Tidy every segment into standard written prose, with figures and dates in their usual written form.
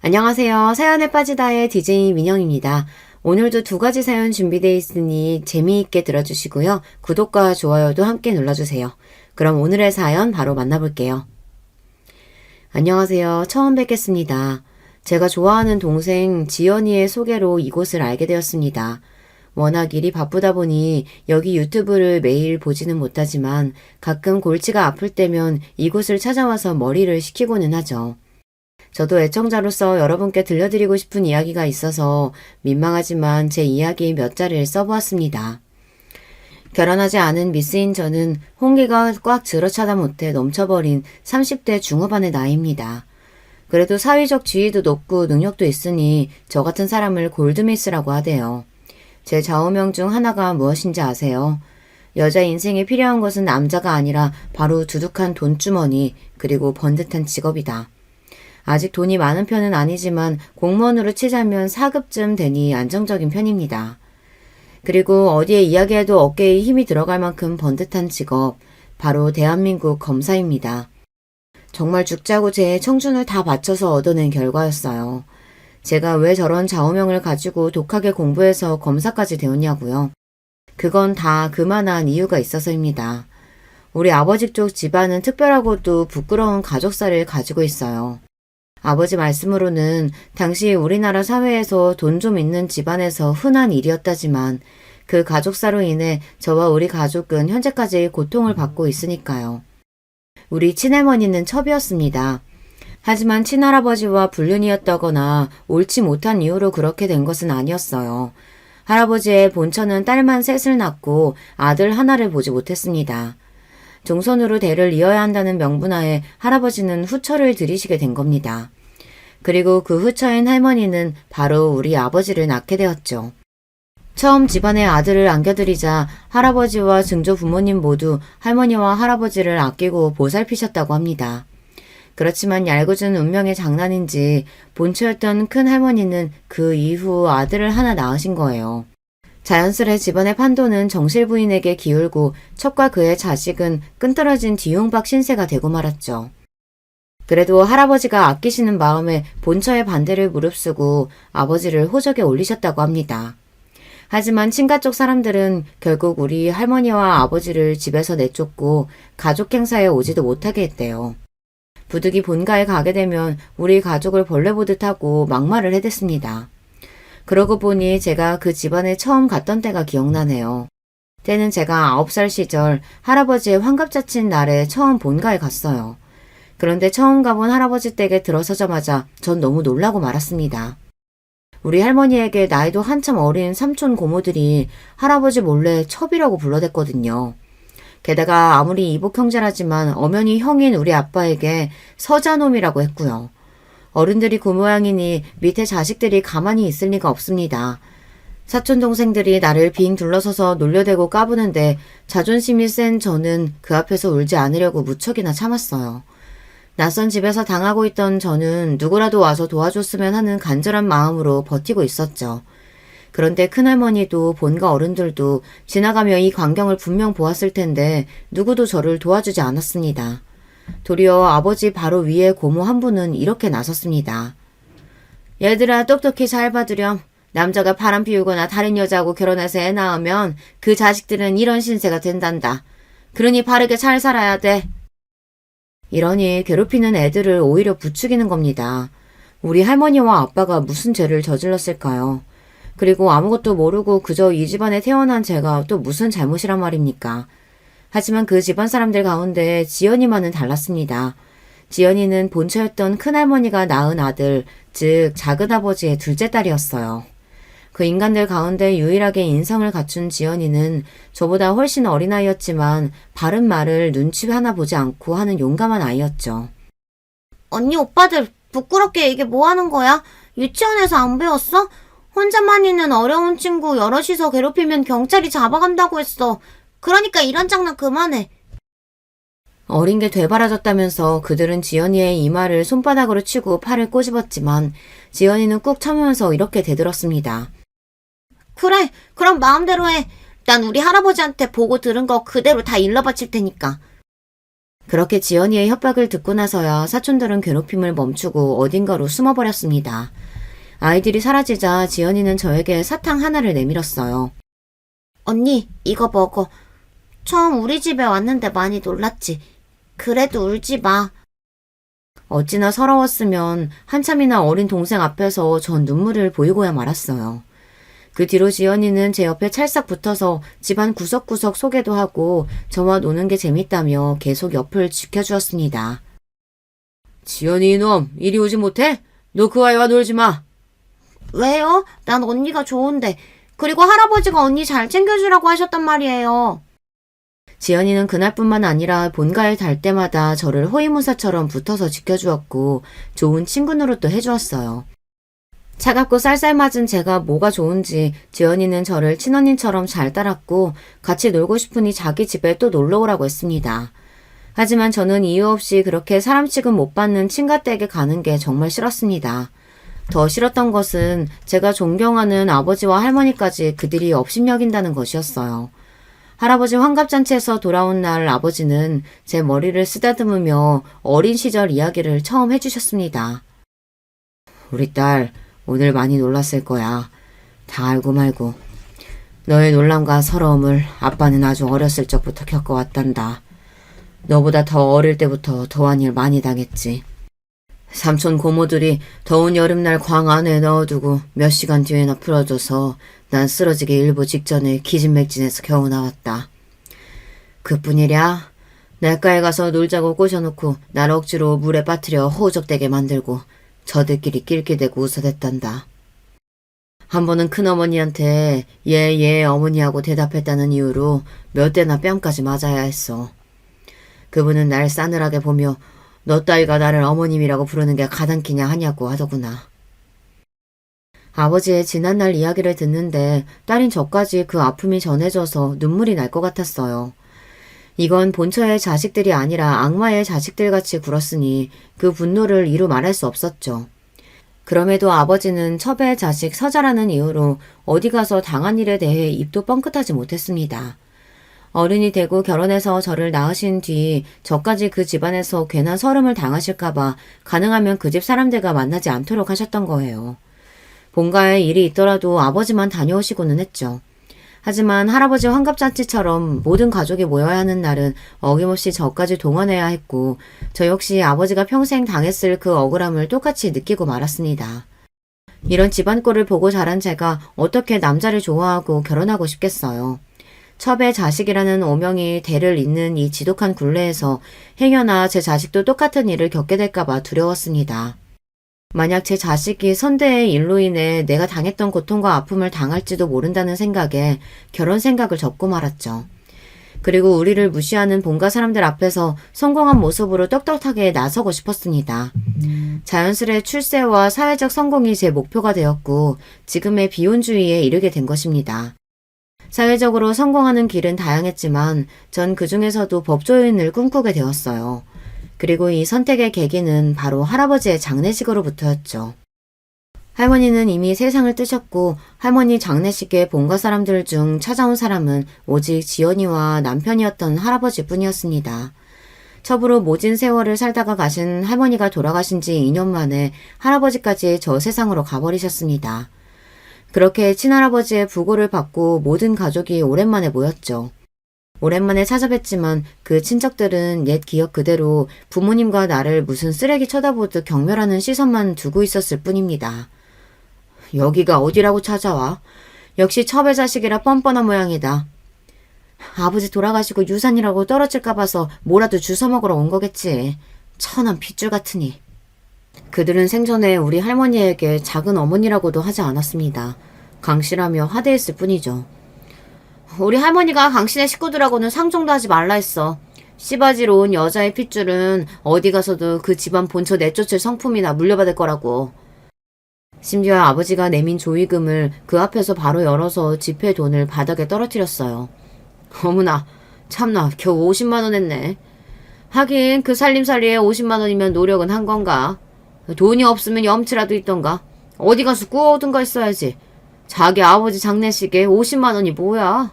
안녕하세요. 사연에 빠지다의 DJ 민영입니다. 오늘도 두 가지 사연 준비되어 있으니 재미있게 들어주시고요. 구독과 좋아요도 함께 눌러주세요. 그럼 오늘의 사연 바로 만나볼게요. 안녕하세요. 처음 뵙겠습니다. 제가 좋아하는 동생 지연이의 소개로 이곳을 알게 되었습니다. 워낙 일이 바쁘다 보니 여기 유튜브를 매일 보지는 못하지만 가끔 골치가 아플 때면 이곳을 찾아와서 머리를 식히고는 하죠. 저도 애청자로서 여러분께 들려드리고 싶은 이야기가 있어서 민망하지만 제 이야기 몇 자리를 써보았습니다. 결혼하지 않은 미스인 저는 홍기가 꽉 들어차다 못해 넘쳐버린 30대 중후반의 나이입니다. 그래도 사회적 지위도 높고 능력도 있으니 저 같은 사람을 골드미스라고 하대요. 제 좌우명 중 하나가 무엇인지 아세요? 여자 인생에 필요한 것은 남자가 아니라 바로 두둑한 돈주머니 그리고 번듯한 직업이다. 아직 돈이 많은 편은 아니지만 공무원으로 치자면 4급쯤 되니 안정적인 편입니다. 그리고 어디에 이야기해도 어깨에 힘이 들어갈 만큼 번듯한 직업, 바로 대한민국 검사입니다. 정말 죽자고 제 청춘을 다 바쳐서 얻어낸 결과였어요. 제가 왜 저런 좌우명을 가지고 독하게 공부해서 검사까지 되었냐고요. 그건 다 그만한 이유가 있어서입니다. 우리 아버지 쪽 집안은 특별하고도 부끄러운 가족사를 가지고 있어요. 아버지 말씀으로는 당시 우리나라 사회에서 돈 좀 있는 집안에서 흔한 일이었다지만 그 가족사로 인해 저와 우리 가족은 현재까지 고통을 받고 있으니까요. 우리 친할머니는 첩이었습니다. 하지만 친할아버지와 불륜이었다거나 옳지 못한 이유로 그렇게 된 것은 아니었어요. 할아버지의 본처는 딸만 셋을 낳고 아들 하나를 보지 못했습니다. 종손으로 대를 이어야 한다는 명분하에 할아버지는 후처를 들이시게 된 겁니다. 그리고 그 후처인 할머니는 바로 우리 아버지를 낳게 되었죠. 처음 집안에 아들을 안겨드리자 할아버지와 증조 부모님 모두 할머니와 할아버지를 아끼고 보살피셨다고 합니다. 그렇지만 얄궂은 운명의 장난인지 본처였던 큰 할머니는 그 이후 아들을 하나 낳으신 거예요. 자연스레 집안의 판도는 정실 부인에게 기울고 첩과 그의 자식은 끈떨어진 뒤용박 신세가 되고 말았죠. 그래도 할아버지가 아끼시는 마음에 본처의 반대를 무릅쓰고 아버지를 호적에 올리셨다고 합니다. 하지만 친가 쪽 사람들은 결국 우리 할머니와 아버지를 집에서 내쫓고 가족 행사에 오지도 못하게 했대요. 부득이 본가에 가게 되면 우리 가족을 벌레 보듯 하고 막말을 해댔습니다. 그러고 보니 제가 그 집안에 처음 갔던 때가 기억나네요. 때는 제가 9살 시절 할아버지의 환갑자친 날에 처음 본가에 갔어요. 그런데 처음 가본 할아버지 댁에 들어서자마자 전 너무 놀라고 말았습니다. 우리 할머니에게 나이도 한참 어린 삼촌 고모들이 할아버지 몰래 첩이라고 불러댔거든요. 게다가 아무리 이복 형제라지만 엄연히 형인 우리 아빠에게 서자놈이라고 했고요. 어른들이 그 모양이니 밑에 자식들이 가만히 있을 리가 없습니다. 사촌 동생들이 나를 빙 둘러서서 놀려대고 까부는데 자존심이 센 저는 그 앞에서 울지 않으려고 무척이나 참았어요. 낯선 집에서 당하고 있던 저는 누구라도 와서 도와줬으면 하는 간절한 마음으로 버티고 있었죠. 그런데 큰할머니도 본가 어른들도 지나가며 이 광경을 분명 보았을 텐데 누구도 저를 도와주지 않았습니다. 도리어 아버지 바로 위에 고모 한 분은 이렇게 나섰습니다. 얘들아 똑똑히 잘 봐두렴. 남자가 바람 피우거나 다른 여자하고 결혼해서 애 낳으면 그 자식들은 이런 신세가 된단다. 그러니 바르게 잘 살아야 돼. 이러니 괴롭히는 애들을 오히려 부추기는 겁니다. 우리 할머니와 아빠가 무슨 죄를 저질렀을까요? 그리고 아무것도 모르고 그저 이 집안에 태어난 제가 또 무슨 잘못이란 말입니까? 하지만 그 집안 사람들 가운데 지연이만은 달랐습니다. 지연이는 본처였던 큰할머니가 낳은 아들, 즉 작은아버지의 둘째 딸이었어요. 그 인간들 가운데 유일하게 인성을 갖춘 지연이는 저보다 훨씬 어린아이였지만 바른 말을 눈치 하나 보지 않고 하는 용감한 아이였죠. 언니 오빠들 부끄럽게 이게 뭐 하는 거야? 유치원에서 안 배웠어? 혼자만 있는 어려운 친구 여럿이서 괴롭히면 경찰이 잡아간다고 했어. 그러니까 이런 장난 그만해. 어린 게 되바라졌다면서 그들은 지연이의 이마를 손바닥으로 치고 팔을 꼬집었지만 지연이는 꾹 참으면서 이렇게 대들었습니다. 그래, 그럼 마음대로 해. 난 우리 할아버지한테 보고 들은 거 그대로 다 일러 바칠 테니까. 그렇게 지연이의 협박을 듣고 나서야 사촌들은 괴롭힘을 멈추고 어딘가로 숨어버렸습니다. 아이들이 사라지자 지연이는 저에게 사탕 하나를 내밀었어요. 언니, 이거 먹어. 처음 우리 집에 왔는데 많이 놀랐지. 그래도 울지 마. 어찌나 서러웠으면 한참이나 어린 동생 앞에서 전 눈물을 보이고야 말았어요. 그 뒤로 지연이는 제 옆에 찰싹 붙어서 집안 구석구석 소개도 하고 저와 노는 게 재밌다며 계속 옆을 지켜주었습니다. 지연이 이놈, 이리 오지 못해? 너 그 아이와 놀지 마. 왜요? 난 언니가 좋은데. 그리고 할아버지가 언니 잘 챙겨주라고 하셨단 말이에요. 지연이는 그날뿐만 아니라 본가에 갈 때마다 저를 호위무사처럼 붙어서 지켜주었고 좋은 친구 노릇도 해주었어요. 차갑고 쌀쌀맞은 제가 뭐가 좋은지 지연이는 저를 친언니처럼 잘 따랐고 같이 놀고 싶으니 자기 집에 또 놀러 오라고 했습니다. 하지만 저는 이유 없이 그렇게 사람 취급 못 받는 친가댁에 가는 게 정말 싫었습니다. 더 싫었던 것은 제가 존경하는 아버지와 할머니까지 그들이 업신여긴다는 것이었어요. 할아버지 환갑잔치에서 돌아온 날 아버지는 제 머리를 쓰다듬으며 어린 시절 이야기를 처음 해주셨습니다. 우리 딸 오늘 많이 놀랐을 거야. 다 알고 말고. 너의 놀람과 서러움을 아빠는 아주 어렸을 적부터 겪어왔단다. 너보다 더 어릴 때부터 더한 일 많이 당했지. 삼촌 고모들이 더운 여름날 광 안에 넣어두고 몇 시간 뒤에나 풀어줘서 난 쓰러지기 일보 직전에 기진맥진해서 겨우 나왔다. 그뿐이랴. 냇가에 가서 놀자고 꼬셔놓고 날 억지로 물에 빠뜨려 호적되게 만들고 저들끼리 낄낄대고 웃어댔단다. 한 번은 큰어머니한테 예 어머니하고 대답했다는 이유로 몇 대나 뺨까지 맞아야 했어. 그분은 날 싸늘하게 보며 너 따위가 나를 어머님이라고 부르는 게 가당키냐 하냐고 하더구나. 아버지의 지난날 이야기를 듣는데 딸인 저까지 그 아픔이 전해져서 눈물이 날 것 같았어요. 이건 본처의 자식들이 아니라 악마의 자식들같이 굴었으니 그 분노를 이루 말할 수 없었죠. 그럼에도 아버지는 첩의 자식 서자라는 이유로 어디 가서 당한 일에 대해 입도 뻥끗하지 못했습니다. 어른이 되고 결혼해서 저를 낳으신 뒤 저까지 그 집안에서 괜한 서름을 당하실까봐 가능하면 그 집 사람들과 만나지 않도록 하셨던 거예요. 본가에 일이 있더라도 아버지만 다녀오시고는 했죠. 하지만 할아버지 환갑잔치처럼 모든 가족이 모여야 하는 날은 어김없이 저까지 동원해야 했고 저 역시 아버지가 평생 당했을 그 억울함을 똑같이 느끼고 말았습니다. 이런 집안꼴을 보고 자란 제가 어떻게 남자를 좋아하고 결혼하고 싶겠어요. 첩의 자식이라는 오명이 대를 잇는 이 지독한 굴레에서 행여나 제 자식도 똑같은 일을 겪게 될까봐 두려웠습니다. 만약 제 자식이 선대의 일로 인해 내가 당했던 고통과 아픔을 당할지도 모른다는 생각에 결혼 생각을 접고 말았죠. 그리고 우리를 무시하는 본가 사람들 앞에서 성공한 모습으로 떳떳하게 나서고 싶었습니다. 자연스레 출세와 사회적 성공이 제 목표가 되었고 지금의 비혼주의에 이르게 된 것입니다. 사회적으로 성공하는 길은 다양했지만 전 그중에서도 법조인을 꿈꾸게 되었어요. 그리고 이 선택의 계기는 바로 할아버지의 장례식으로부터였죠. 할머니는 이미 세상을 뜨셨고 할머니 장례식에 본가 사람들 중 찾아온 사람은 오직 지연이와 남편이었던 할아버지뿐이었습니다. 첩으로 모진 세월을 살다가 가신 할머니가 돌아가신 지 2년 만에 할아버지까지 저 세상으로 가버리셨습니다. 그렇게 친할아버지의 부고를 받고 모든 가족이 오랜만에 모였죠. 오랜만에 찾아뵀지만 그 친척들은 옛 기억 그대로 부모님과 나를 무슨 쓰레기 쳐다보듯 경멸하는 시선만 두고 있었을 뿐입니다. 여기가 어디라고 찾아와? 역시 첩의 자식이라 뻔뻔한 모양이다. 아버지 돌아가시고 유산이라고 떨어질까 봐서 뭐라도 주워 먹으러 온 거겠지. 천한 핏줄 같으니. 그들은 생전에 우리 할머니에게 작은 어머니라고도 하지 않았습니다. 강씨라며 하대했을 뿐이죠. 우리 할머니가 강씨네 식구들하고는 상종도 하지 말라 했어. 씨바지로 온 여자의 핏줄은 어디 가서도 그 집안 본처 내쫓을 성품이나 물려받을 거라고. 심지어 아버지가 내민 조의금을 그 앞에서 바로 열어서 지폐 돈을 바닥에 떨어뜨렸어요. 어머나, 참나 겨우 50만 원 했네. 하긴 그 살림살이에 50만 원이면 노력은 한 건가. 돈이 없으면 염치라도 있던가. 어디 가서 구워오든가 했어야지. 자기 아버지 장례식에 50만 원이 뭐야.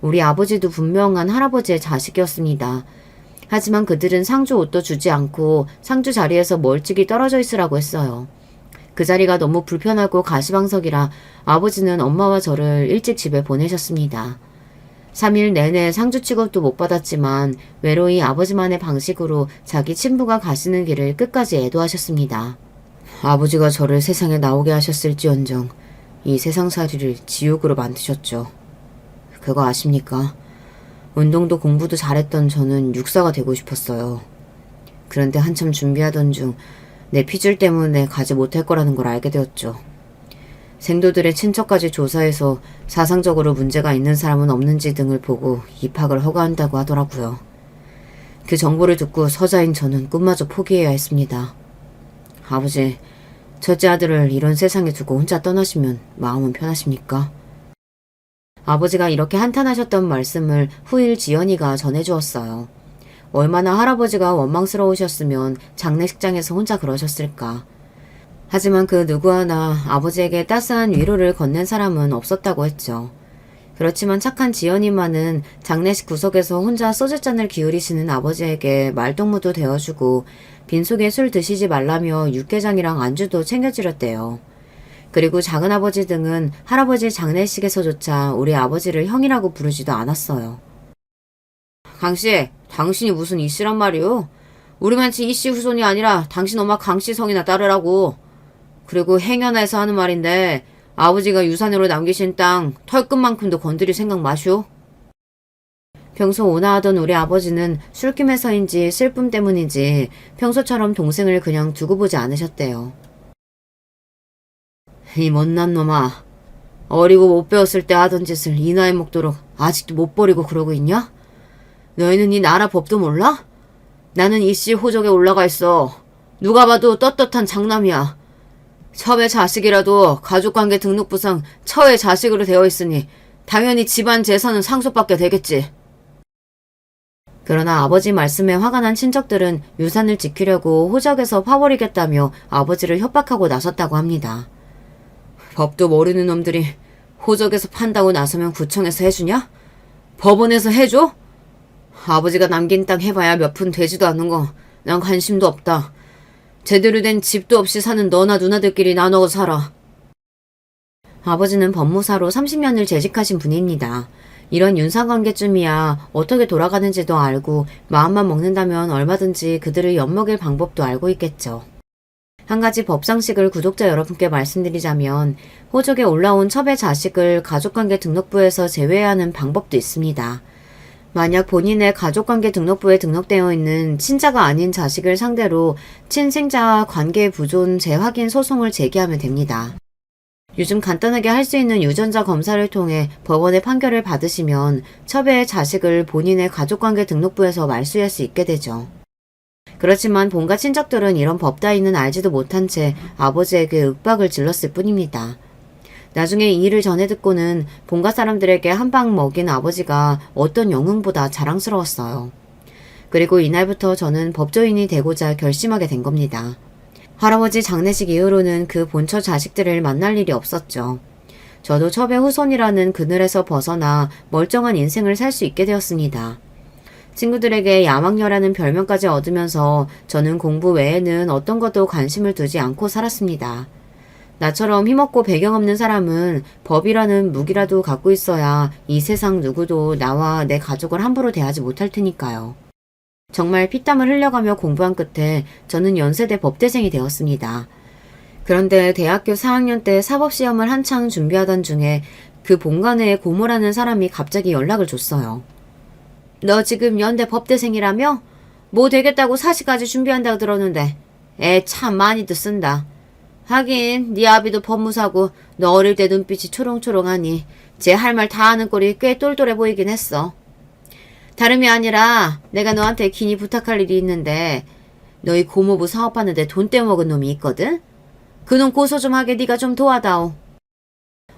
우리 아버지도 분명한 할아버지의 자식이었습니다. 하지만 그들은 상주 옷도 주지 않고 상주 자리에서 멀찍이 떨어져 있으라고 했어요. 그 자리가 너무 불편하고 가시방석이라 아버지는 엄마와 저를 일찍 집에 보내셨습니다. 3일 내내 상주 취급도 못 받았지만 외로이 아버지만의 방식으로 자기 친부가 가시는 길을 끝까지 애도하셨습니다. 아버지가 저를 세상에 나오게 하셨을지언정 이 세상살이를 지옥으로 만드셨죠. 그거 아십니까? 운동도 공부도 잘했던 저는 육사가 되고 싶었어요. 그런데 한참 준비하던 중 내 피줄 때문에 가지 못할 거라는 걸 알게 되었죠. 생도들의 친척까지 조사해서 사상적으로 문제가 있는 사람은 없는지 등을 보고 입학을 허가한다고 하더라고요. 그 정보를 듣고 서자인 저는 꿈마저 포기해야 했습니다. 아버지, 첫째 아들을 이런 세상에 두고 혼자 떠나시면 마음은 편하십니까? 아버지가 이렇게 한탄하셨던 말씀을 후일 지연이가 전해주었어요. 얼마나 할아버지가 원망스러우셨으면 장례식장에서 혼자 그러셨을까. 하지만 그 누구 하나 아버지에게 따스한 위로를 건넨 사람은 없었다고 했죠. 그렇지만 착한 지연이만은 장례식 구석에서 혼자 소주잔을 기울이시는 아버지에게 말동무도 되어주고 빈속에 술 드시지 말라며 육개장이랑 안주도 챙겨드렸대요. 그리고 작은아버지 등은 할아버지 장례식에서조차 우리 아버지를 형이라고 부르지도 않았어요. 강씨, 당신이 무슨 이씨란 말이오? 우리만치 이씨 후손이 아니라 당신 엄마 강씨 성이나 따르라고. 그리고 행여나에서 하는 말인데 아버지가 유산으로 남기신 땅 털끝만큼도 건드릴 생각 마시오. 평소 온화하던 우리 아버지는 술김에서인지 슬픔 때문인지 평소처럼 동생을 그냥 두고 보지 않으셨대요. 이 못난 놈아, 어리고 못 배웠을 때 하던 짓을 이 나이 먹도록 아직도 못 버리고 그러고 있냐? 너희는 이 나라 법도 몰라? 나는 이씨 호적에 올라가 있어. 누가 봐도 떳떳한 장남이야. 첩의 자식이라도 가족관계 등록부상 처의 자식으로 되어 있으니 당연히 집안 재산은 상속받게 되겠지. 그러나 아버지 말씀에 화가 난 친척들은 유산을 지키려고 호적에서 파버리겠다며 아버지를 협박하고 나섰다고 합니다. 법도 모르는 놈들이 호적에서 판다고 나서면 구청에서 해주냐? 법원에서 해줘? 아버지가 남긴 땅 해봐야 몇 푼 되지도 않는 거 난 관심도 없다. 제대로 된 집도 없이 사는 너나 누나들끼리 나눠 살아. 아버지는 법무사로 30년을 재직하신 분입니다. 이런 윤상관계쯤이야 어떻게 돌아가는지도 알고 마음만 먹는다면 얼마든지 그들을 엿먹일 방법도 알고 있겠죠. 한 가지 법상식을 구독자 여러분께 말씀드리자면 호적에 올라온 첩의 자식을 가족관계 등록부에서 제외해야 하는 방법도 있습니다. 만약 본인의 가족관계 등록부에 등록되어 있는 친자가 아닌 자식을 상대로 친생자 관계 부존 재확인 소송을 제기하면 됩니다. 요즘 간단하게 할 수 있는 유전자 검사를 통해 법원의 판결을 받으시면 첩의 자식을 본인의 가족관계 등록부에서 말소할 수 있게 되죠. 그렇지만 본가 친척들은 이런 법 따위는 알지도 못한 채 아버지에게 윽박을 질렀을 뿐입니다. 나중에 이 일을 전해 듣고는 본가 사람들에게 한 방 먹인 아버지가 어떤 영웅보다 자랑스러웠어요. 그리고 이날부터 저는 법조인이 되고자 결심하게 된 겁니다. 할아버지 장례식 이후로는 그 본처 자식들을 만날 일이 없었죠. 저도 첩의 후손이라는 그늘에서 벗어나 멀쩡한 인생을 살 수 있게 되었습니다. 친구들에게 야망녀라는 별명까지 얻으면서 저는 공부 외에는 어떤 것도 관심을 두지 않고 살았습니다. 나처럼 힘없고 배경 없는 사람은 법이라는 무기라도 갖고 있어야 이 세상 누구도 나와 내 가족을 함부로 대하지 못할 테니까요. 정말 피땀을 흘려가며 공부한 끝에 저는 연세대 법대생이 되었습니다. 그런데 대학교 4학년 때 사법시험을 한창 준비하던 중에 그 본관의 고모라는 사람이 갑자기 연락을 줬어요. 너 지금 연대 법대생이라며? 뭐 되겠다고 사시까지 준비한다고 들었는데 애 참 많이도 쓴다. 하긴 네 아비도 법무사고 너 어릴 때 눈빛이 초롱초롱하니 쟤 할 말 다 아는 꼴이 꽤 똘똘해 보이긴 했어. 다름이 아니라 내가 너한테 긴히 부탁할 일이 있는데 너희 고모부 사업하는데 돈 떼먹은 놈이 있거든? 그놈 고소 좀 하게 네가 좀 도와다오.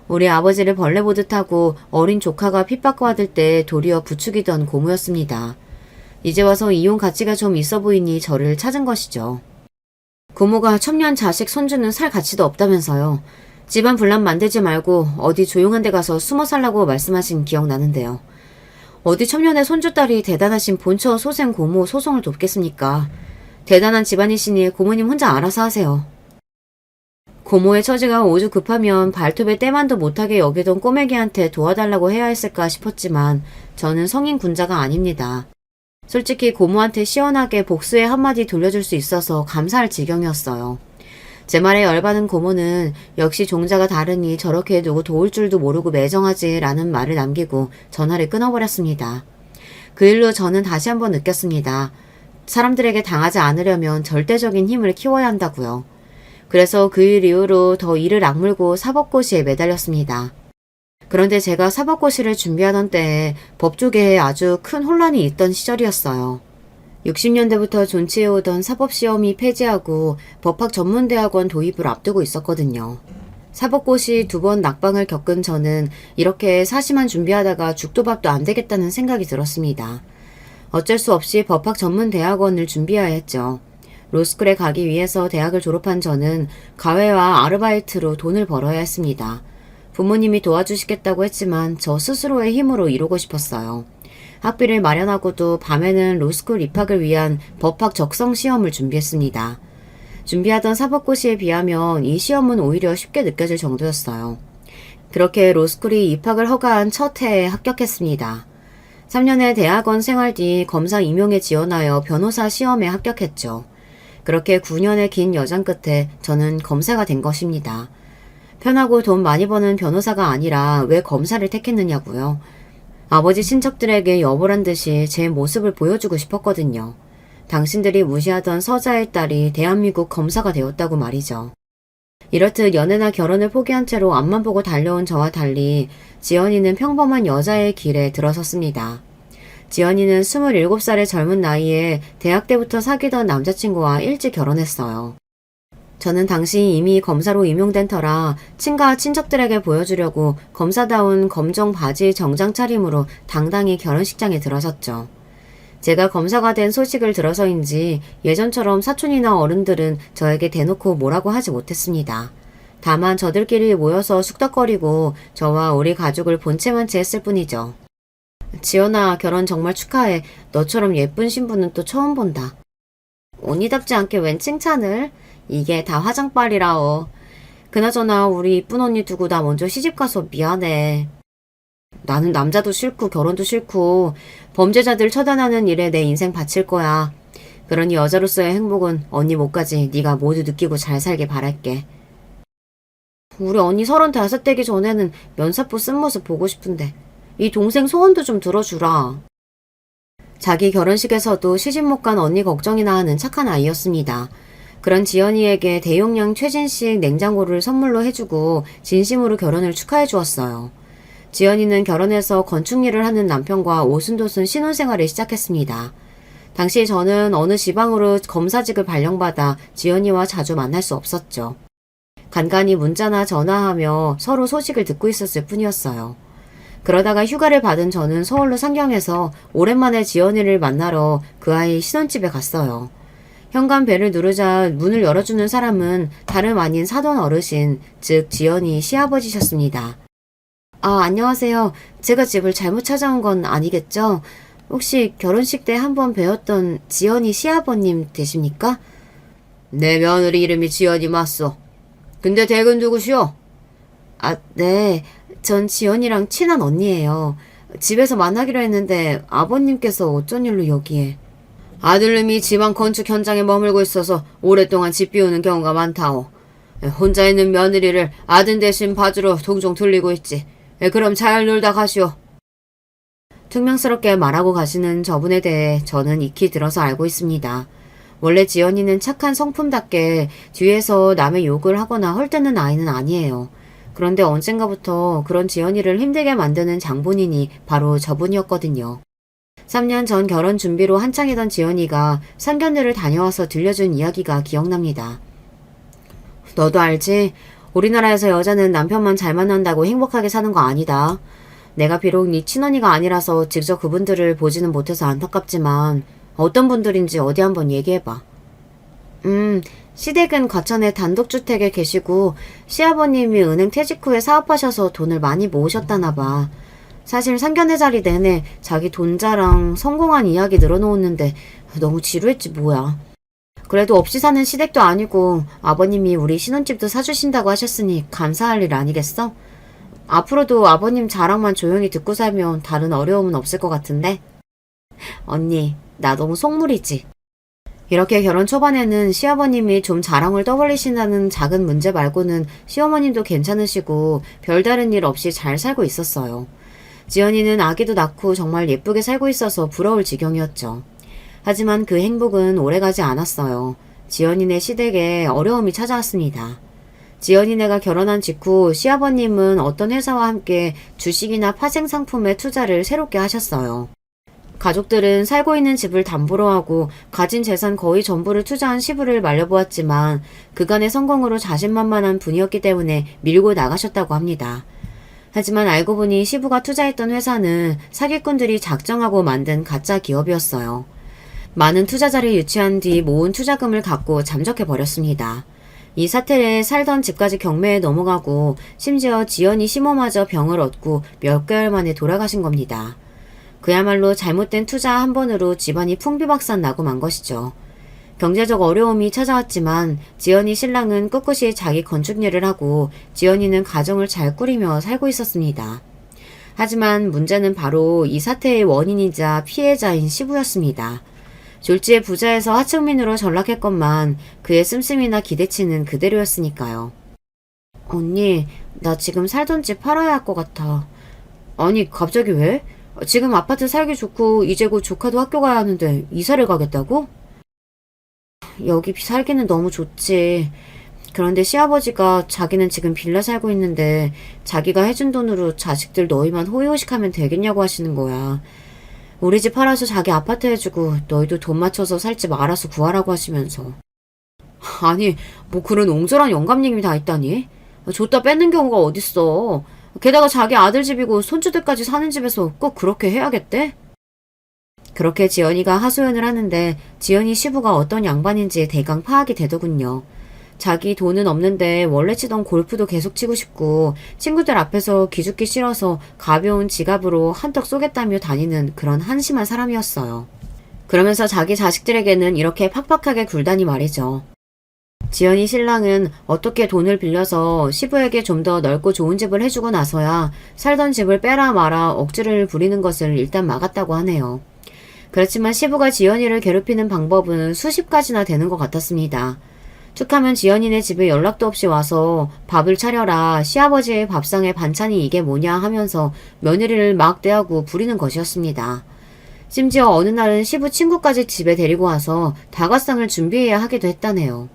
우리 아버지를 벌레 보듯 하고 어린 조카가 핍박받을 때 도리어 부추기던 고모였습니다. 이제 와서 이혼 가치가 좀 있어 보이니 저를 찾은 것이죠. 고모가 첩년 자식 손주는 살 가치도 없다면서요. 집안 분란 만들지 말고 어디 조용한 데 가서 숨어 살라고 말씀하신 기억 나는데요. 어디 첨년의 손주딸이 대단하신 본처 소생 고모 소송을 돕겠습니까? 대단한 집안이시니 고모님 혼자 알아서 하세요. 고모의 처지가 오죽 급하면 발톱에 때만도 못하게 여기던 꼬매기한테 도와달라고 해야 했을까 싶었지만 저는 성인 군자가 아닙니다. 솔직히 고모한테 시원하게 복수의 한마디 돌려줄 수 있어서 감사할 지경이었어요. 제 말에 열받은 고모는 역시 종자가 다르니 저렇게 누구 도울 줄도 모르고 매정하지 라는 말을 남기고 전화를 끊어버렸습니다. 그 일로 저는 다시 한번 느꼈습니다. 사람들에게 당하지 않으려면 절대적인 힘을 키워야 한다고요. 그래서 그 일 이후로 더 이를 악물고 사법고시에 매달렸습니다. 그런데 제가 사법고시를 준비하던 때에 법조계에 아주 큰 혼란이 있던 시절이었어요. 60년대부터 존치해오던 사법시험이 폐지하고 법학전문대학원 도입을 앞두고 있었거든요. 사법고시 2번 낙방을 겪은 저는 이렇게 사시만 준비하다가 죽도 밥도 안 되겠다는 생각이 들었습니다. 어쩔 수 없이 법학전문대학원을 준비해야 했죠. 로스쿨에 가기 위해서 대학을 졸업한 저는 가외와 아르바이트로 돈을 벌어야 했습니다. 부모님이 도와주시겠다고 했지만 저 스스로의 힘으로 이루고 싶었어요. 학비를 마련하고도 밤에는 로스쿨 입학을 위한 법학 적성 시험을 준비했습니다. 준비하던 사법고시에 비하면 이 시험은 오히려 쉽게 느껴질 정도였어요. 그렇게 로스쿨이 입학을 허가한 첫 해에 합격했습니다. 3년의 대학원 생활 뒤 검사 임용에 지원하여 변호사 시험에 합격했죠. 그렇게 9년의 긴 여정 끝에 저는 검사가 된 것입니다. 편하고 돈 많이 버는 변호사가 아니라 왜 검사를 택했느냐고요. 아버지 친척들에게 여보란 듯이 제 모습을 보여주고 싶었거든요. 당신들이 무시하던 서자의 딸이 대한민국 검사가 되었다고 말이죠. 이렇듯 연애나 결혼을 포기한 채로 앞만 보고 달려온 저와 달리 지연이는 평범한 여자의 길에 들어섰습니다. 지연이는 27살의 젊은 나이에 대학 때부터 사귀던 남자친구와 일찍 결혼했어요. 저는 당시 이미 검사로 임용된 터라 친가 친척들에게 보여주려고 검사다운 검정 바지 정장 차림으로 당당히 결혼식장에 들어섰죠. 제가 검사가 된 소식을 들어서인지 예전처럼 사촌이나 어른들은 저에게 대놓고 뭐라고 하지 못했습니다. 다만 저들끼리 모여서 쑥덕거리고 저와 우리 가족을 본체만치 했을 뿐이죠. 지연아, 결혼 정말 축하해. 너처럼 예쁜 신부는 또 처음 본다. 언니답지 않게 웬 칭찬을? 이게 다 화장빨이라오. 그나저나 우리 이쁜 언니 두고 나 먼저 시집가서 미안해. 나는 남자도 싫고 결혼도 싫고 범죄자들 처단하는 일에 내 인생 바칠 거야. 그러니 여자로서의 행복은 언니 몫까지 네가 모두 느끼고 잘 살길 바랄게. 우리 언니 35 되기 전에는 면사포 쓴 모습 보고 싶은데 이 동생 소원도 좀 들어주라. 자기 결혼식에서도 시집 못 간 언니 걱정이나 하는 착한 아이였습니다. 그런 지연이에게 대용량 최신식 냉장고를 선물로 해주고 진심으로 결혼을 축하해 주었어요. 지연이는 결혼해서 건축 일을 하는 남편과 오순도순 신혼생활을 시작했습니다. 당시 저는 어느 지방으로 검사직을 발령받아 지연이와 자주 만날 수 없었죠. 간간히 문자나 전화하며 서로 소식을 듣고 있었을 뿐이었어요. 그러다가 휴가를 받은 저는 서울로 상경해서 오랜만에 지연이를 만나러 그 아이 신혼집에 갔어요. 현관 벨을 누르자 문을 열어주는 사람은 다름 아닌 사돈 어르신, 즉 지연이 시아버지셨습니다. 아, 안녕하세요. 제가 집을 잘못 찾아온 건 아니겠죠? 혹시 결혼식 때 한번 뵈었던 지연이 시아버님 되십니까? 내 며느리 이름이 지연이 맞소. 근데 댁은 누구시오? 아, 네. 전 지연이랑 친한 언니예요. 집에서 만나기로 했는데 아버님께서 어쩐 일로 여기에. 아들님이 지방 건축 현장에 머물고 있어서 오랫동안 집 비우는 경우가 많다오. 혼자 있는 며느리를 아들 대신 봐주러 종종 들리고 있지. 그럼 잘 놀다 가시오. 퉁명스럽게 말하고 가시는 저분에 대해 저는 익히 들어서 알고 있습니다. 원래 지연이는 착한 성품답게 뒤에서 남의 욕을 하거나 헐뜯는 아이는 아니에요. 그런데 언젠가부터 그런 지연이를 힘들게 만드는 장본인이 바로 저분이었거든요. 3년 전 결혼 준비로 한창이던 지연이가 상견례를 다녀와서 들려준 이야기가 기억납니다. 너도 알지? 우리나라에서 여자는 남편만 잘 만난다고 행복하게 사는 거 아니다. 내가 비록 네 친언니가 아니라서 직접 그분들을 보지는 못해서 안타깝지만 어떤 분들인지 어디 한번 얘기해봐. 시댁은 과천의 단독주택에 계시고 시아버님이 은행 퇴직 후에 사업하셔서 돈을 많이 모으셨다나 봐. 사실 상견례 자리 내내 자기 돈 자랑, 성공한 이야기 늘어놓았는데 너무 지루했지 뭐야. 그래도 없이 사는 시댁도 아니고 아버님이 우리 신혼집도 사주신다고 하셨으니 감사할 일 아니겠어? 앞으로도 아버님 자랑만 조용히 듣고 살면 다른 어려움은 없을 것 같은데? 언니, 나 너무 속물이지? 이렇게 결혼 초반에는 시아버님이 좀 자랑을 떠벌리신다는 작은 문제 말고는 시어머님도 괜찮으시고 별다른 일 없이 잘 살고 있었어요. 지연이는 아기도 낳고 정말 예쁘게 살고 있어서 부러울 지경이었죠. 하지만 그 행복은 오래가지 않았어요. 지연이네 시댁에 어려움이 찾아왔습니다. 지연이네가 결혼한 직후 시아버님은 어떤 회사와 함께 주식이나 파생 상품에 투자를 새롭게 하셨어요. 가족들은 살고 있는 집을 담보로 하고 가진 재산 거의 전부를 투자한 시부를 말려보았지만 그간의 성공으로 자신만만한 분이었기 때문에 밀고 나가셨다고 합니다. 하지만 알고 보니 시부가 투자했던 회사는 사기꾼들이 작정하고 만든 가짜 기업이었어요. 많은 투자자를 유치한 뒤 모은 투자금을 갖고 잠적해버렸습니다. 이 사태에 살던 집까지 경매에 넘어가고 심지어 지연이 시모마저 병을 얻고 몇 개월 만에 돌아가신 겁니다. 그야말로 잘못된 투자 한 번으로 집안이 풍비박산 나고 만 것이죠. 경제적 어려움이 찾아왔지만 지연이 신랑은 꿋꿋이 자기 건축 일을 하고 지연이는 가정을 잘 꾸리며 살고 있었습니다. 하지만 문제는 바로 이 사태의 원인이자 피해자인 시부였습니다. 졸지에 부자에서 하층민으로 전락했건만 그의 씀씀이나 기대치는 그대로였으니까요. 언니, 나 지금 살던 집 팔아야 할 것 같아. 아니, 갑자기 왜? 지금 아파트 살기 좋고 이제 곧 조카도 학교 가야 하는데 이사를 가겠다고? 여기 살기는 너무 좋지. 그런데 시아버지가 자기는 지금 빌라 살고 있는데 자기가 해준 돈으로 자식들 너희만 호의호식하면 되겠냐고 하시는 거야. 우리 집 팔아서 자기 아파트 해주고 너희도 돈 맞춰서 살 집 알아서 구하라고 하시면서. 아니, 뭐 그런 옹졸한 영감님이 다 있다니? 줬다 뺏는 경우가 어딨어. 게다가 자기 아들 집이고 손주들까지 사는 집에서 꼭 그렇게 해야겠대? 그렇게 지연이가 하소연을 하는데 지연이 시부가 어떤 양반인지 대강 파악이 되더군요. 자기 돈은 없는데 원래 치던 골프도 계속 치고 싶고 친구들 앞에서 기죽기 싫어서 가벼운 지갑으로 한턱 쏘겠다며 다니는 그런 한심한 사람이었어요. 그러면서 자기 자식들에게는 이렇게 팍팍하게 굴다니 말이죠. 지연이 신랑은 어떻게 돈을 빌려서 시부에게 좀 더 넓고 좋은 집을 해주고 나서야 살던 집을 빼라 마라 억지를 부리는 것을 일단 막았다고 하네요. 그렇지만 시부가 지연이를 괴롭히는 방법은 수십 가지나 되는 것 같았습니다. 툭하면 지연이네 집에 연락도 없이 와서 밥을 차려라, 시아버지의 밥상에 반찬이 이게 뭐냐 하면서 며느리를 막 대하고 부리는 것이었습니다. 심지어 어느 날은 시부 친구까지 집에 데리고 와서 다과상을 준비해야 하기도 했다네요.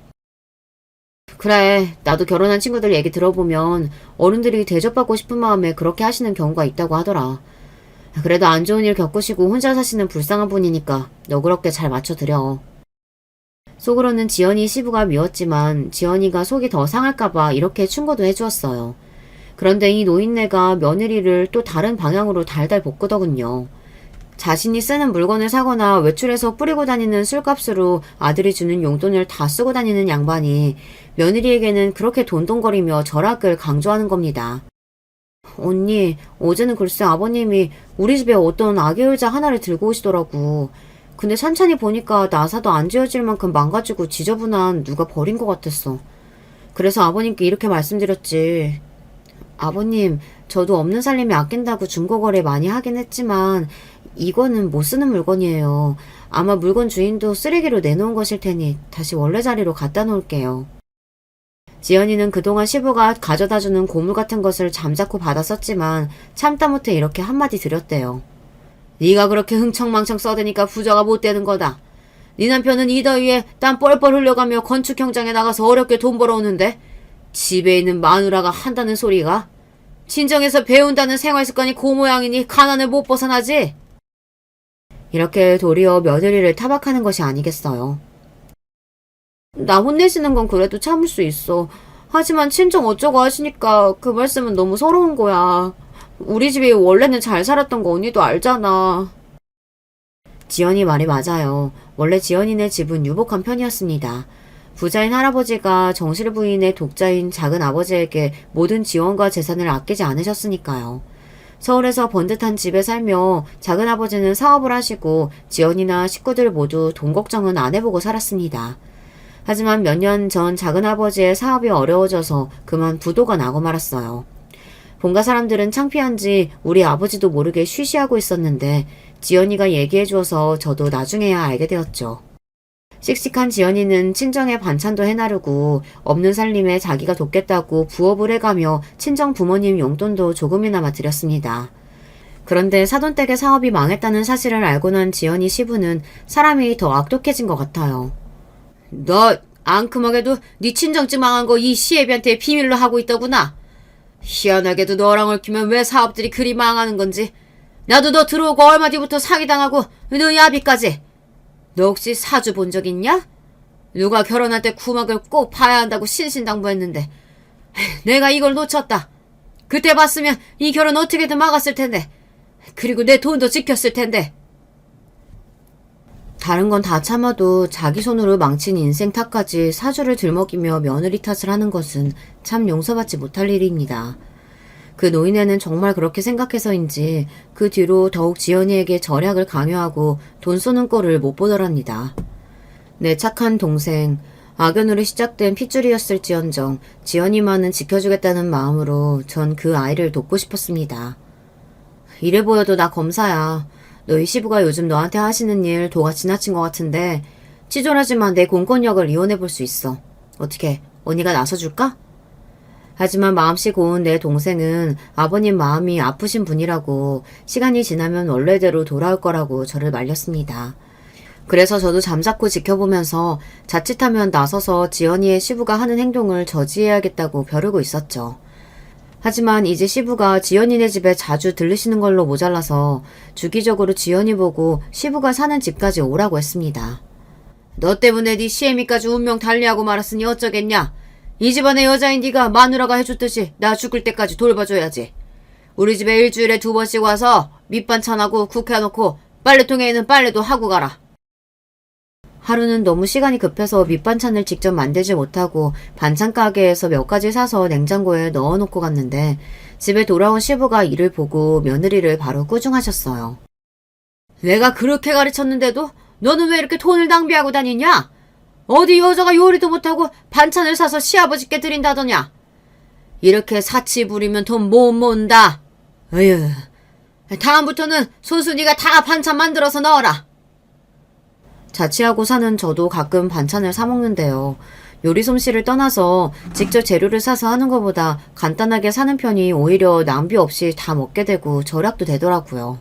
그래, 나도 결혼한 친구들 얘기 들어보면 어른들이 대접받고 싶은 마음에 그렇게 하시는 경우가 있다고 하더라. 그래도 안 좋은 일 겪으시고 혼자 사시는 불쌍한 분이니까 너그럽게 잘 맞춰드려. 속으로는 지연이 시부가 미웠지만 지연이가 속이 더 상할까봐 이렇게 충고도 해주었어요. 그런데 이 노인네가 며느리를 또 다른 방향으로 달달 볶더군요. 자신이 쓰는 물건을 사거나 외출해서 뿌리고 다니는 술값으로 아들이 주는 용돈을 다 쓰고 다니는 양반이 며느리에게는 그렇게 돈돈거리며 절약을 강조하는 겁니다. 언니, 어제는 글쎄 아버님이 우리 집에 어떤 아기 의자 하나를 들고 오시더라고. 근데 찬찬히 보니까 나사도 안 지어질 만큼 망가지고 지저분한 누가 버린 것 같았어. 그래서 아버님께 이렇게 말씀드렸지. 아버님, 저도 없는 살림에 아낀다고 중고거래 많이 하긴 했지만 이거는 못 쓰는 물건이에요. 아마 물건 주인도 쓰레기로 내놓은 것일 테니 다시 원래 자리로 갖다 놓을게요. 지연이는 그동안 시부가 가져다주는 고물 같은 것을 잠자코 받아 썼지만 참다 못해 이렇게 한마디 드렸대요. 네가 그렇게 흥청망청 써대니까 부자가 못 되는 거다. 네 남편은 이 더위에 땀 뻘뻘 흘려가며 건축 현장에 나가서 어렵게 돈 벌어오는데 집에 있는 마누라가 한다는 소리가 친정에서 배운다는 생활습관이 그 모양이니 가난을 못 벗어나지. 이렇게 도리어 며느리를 타박하는 것이 아니겠어요. 나 혼내시는 건 그래도 참을 수 있어. 하지만 친정 어쩌고 하시니까 그 말씀은 너무 서러운 거야. 우리 집이 원래는 잘 살았던 거 언니도 알잖아. 지연이 말이 맞아요. 원래 지연이네 집은 유복한 편이었습니다. 부자인 할아버지가 정실 부인의 독자인 작은 아버지에게 모든 지원과 재산을 아끼지 않으셨으니까요. 서울에서 번듯한 집에 살며 작은아버지는 사업을 하시고 지연이나 식구들 모두 돈 걱정은 안 해보고 살았습니다. 하지만 몇 년 전 작은아버지의 사업이 어려워져서 그만 부도가 나고 말았어요. 본가 사람들은 창피한지 우리 아버지도 모르게 쉬쉬하고 있었는데 지연이가 얘기해줘서 저도 나중에야 알게 되었죠. 씩씩한 지연이는 친정에 반찬도 해나르고 없는 살림에 자기가 돕겠다고 부업을 해가며 친정 부모님 용돈도 조금이나마 드렸습니다. 그런데 사돈댁의 사업이 망했다는 사실을 알고 난 지연이 시부는 사람이 더 악독해진 것 같아요. 너 앙큼하게도 네 친정집 망한 거 이 시애비한테 비밀로 하고 있더구나. 희한하게도 너랑 얽히면 왜 사업들이 그리 망하는 건지. 나도 너 들어오고 얼마 뒤부터 사기당하고 너희 아비까지. 너 혹시 사주 본 적 있냐? 누가 결혼할 때 구막을 꼭 봐야 한다고 신신당부했는데 내가 이걸 놓쳤다. 그때 봤으면 이 결혼 어떻게든 막았을 텐데. 그리고 내 돈도 지켰을 텐데. 다른 건 다 참아도 자기 손으로 망친 인생 탓까지 사주를 들먹이며 며느리 탓을 하는 것은 참 용서받지 못할 일입니다. 그 노인네는 정말 그렇게 생각해서인지 그 뒤로 더욱 지연이에게 절약을 강요하고 돈 쏘는 꼴을 못 보더랍니다. 내 착한 동생, 악연으로 시작된 핏줄이었을지언정 지연이만은 지켜주겠다는 마음으로 전 그 아이를 돕고 싶었습니다. 이래 보여도 나 검사야. 너희 시부가 요즘 너한테 하시는 일 도가 지나친 것 같은데 치졸하지만 내 공권력을 이용해 볼 수 있어. 어떻게 언니가 나서줄까? 하지만 마음씨 고운 내 동생은 아버님 마음이 아프신 분이라고 시간이 지나면 원래대로 돌아올 거라고 저를 말렸습니다. 그래서 저도 잠자코 지켜보면서 자칫하면 나서서 지연이의 시부가 하는 행동을 저지해야겠다고 벼르고 있었죠. 하지만 이제 시부가 지연이네 집에 자주 들르시는 걸로 모자라서 주기적으로 지연이 보고 시부가 사는 집까지 오라고 했습니다. 너 때문에 네 시애미까지 운명 달리하고 말았으니 어쩌겠냐. 이 집안의 여자인 네가 마누라가 해줬듯이 나 죽을 때까지 돌봐줘야지. 우리 집에 일주일에 2번씩 와서 밑반찬하고 국 해놓고 빨래통에 있는 빨래도 하고 가라. 하루는 너무 시간이 급해서 밑반찬을 직접 만들지 못하고 반찬 가게에서 몇 가지 사서 냉장고에 넣어놓고 갔는데 집에 돌아온 시부가 이를 보고 며느리를 바로 꾸중하셨어요. 내가 그렇게 가르쳤는데도 너는 왜 이렇게 돈을 낭비하고 다니냐? 어디 여자가 요리도 못하고 반찬을 사서 시아버지께 드린다더냐? 이렇게 사치 부리면 돈 못 모은다. 어휴, 다음부터는 손수 네가 다 반찬 만들어서 넣어라. 자취하고 사는 저도 가끔 반찬을 사 먹는데요. 요리 솜씨를 떠나서 직접 재료를 사서 하는 것보다 간단하게 사는 편이 오히려 낭비 없이 다 먹게 되고 절약도 되더라고요.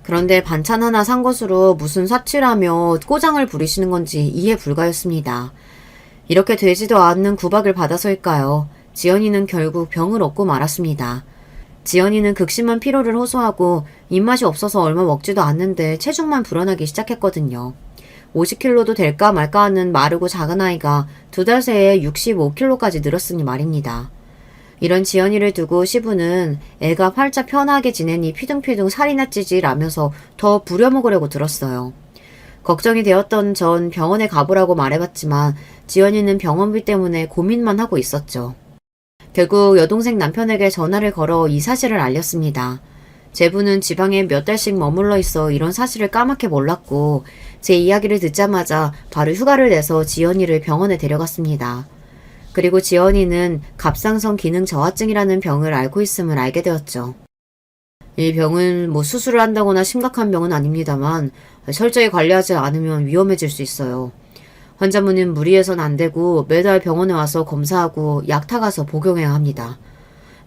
그런데 반찬 하나 산 것으로 무슨 사치라며 꼬장을 부리시는 건지 이해 불가였습니다. 이렇게 되지도 않는 구박을 받아서일까요? 지연이는 결국 병을 얻고 말았습니다. 지연이는 극심한 피로를 호소하고 입맛이 없어서 얼마 먹지도 않는데 체중만 불어나기 시작했거든요. 50kg도 될까 말까 하는 마르고 작은 아이가 2달 새에 65kg까지 늘었으니 말입니다. 이런 지연이를 두고 시부는 애가 팔자 편하게 지내니 피둥피둥 살이나 찌지라면서 더 부려먹으려고 들었어요. 걱정이 되었던 전 병원에 가보라고 말해봤지만 지연이는 병원비 때문에 고민만 하고 있었죠. 결국 여동생 남편에게 전화를 걸어 이 사실을 알렸습니다. 제부는 지방에 몇 달씩 머물러 있어 이런 사실을 까맣게 몰랐고 제 이야기를 듣자마자 바로 휴가를 내서 지연이를 병원에 데려갔습니다. 그리고 지연이는 갑상선 기능 저하증이라는 병을 앓고 있음을 알게 되었죠. 이 병은 수술을 한다거나 심각한 병은 아닙니다만 철저히 관리하지 않으면 위험해질 수 있어요. 환자분은 무리해선 안 되고 매달 병원에 와서 검사하고 약 타가서 복용해야 합니다.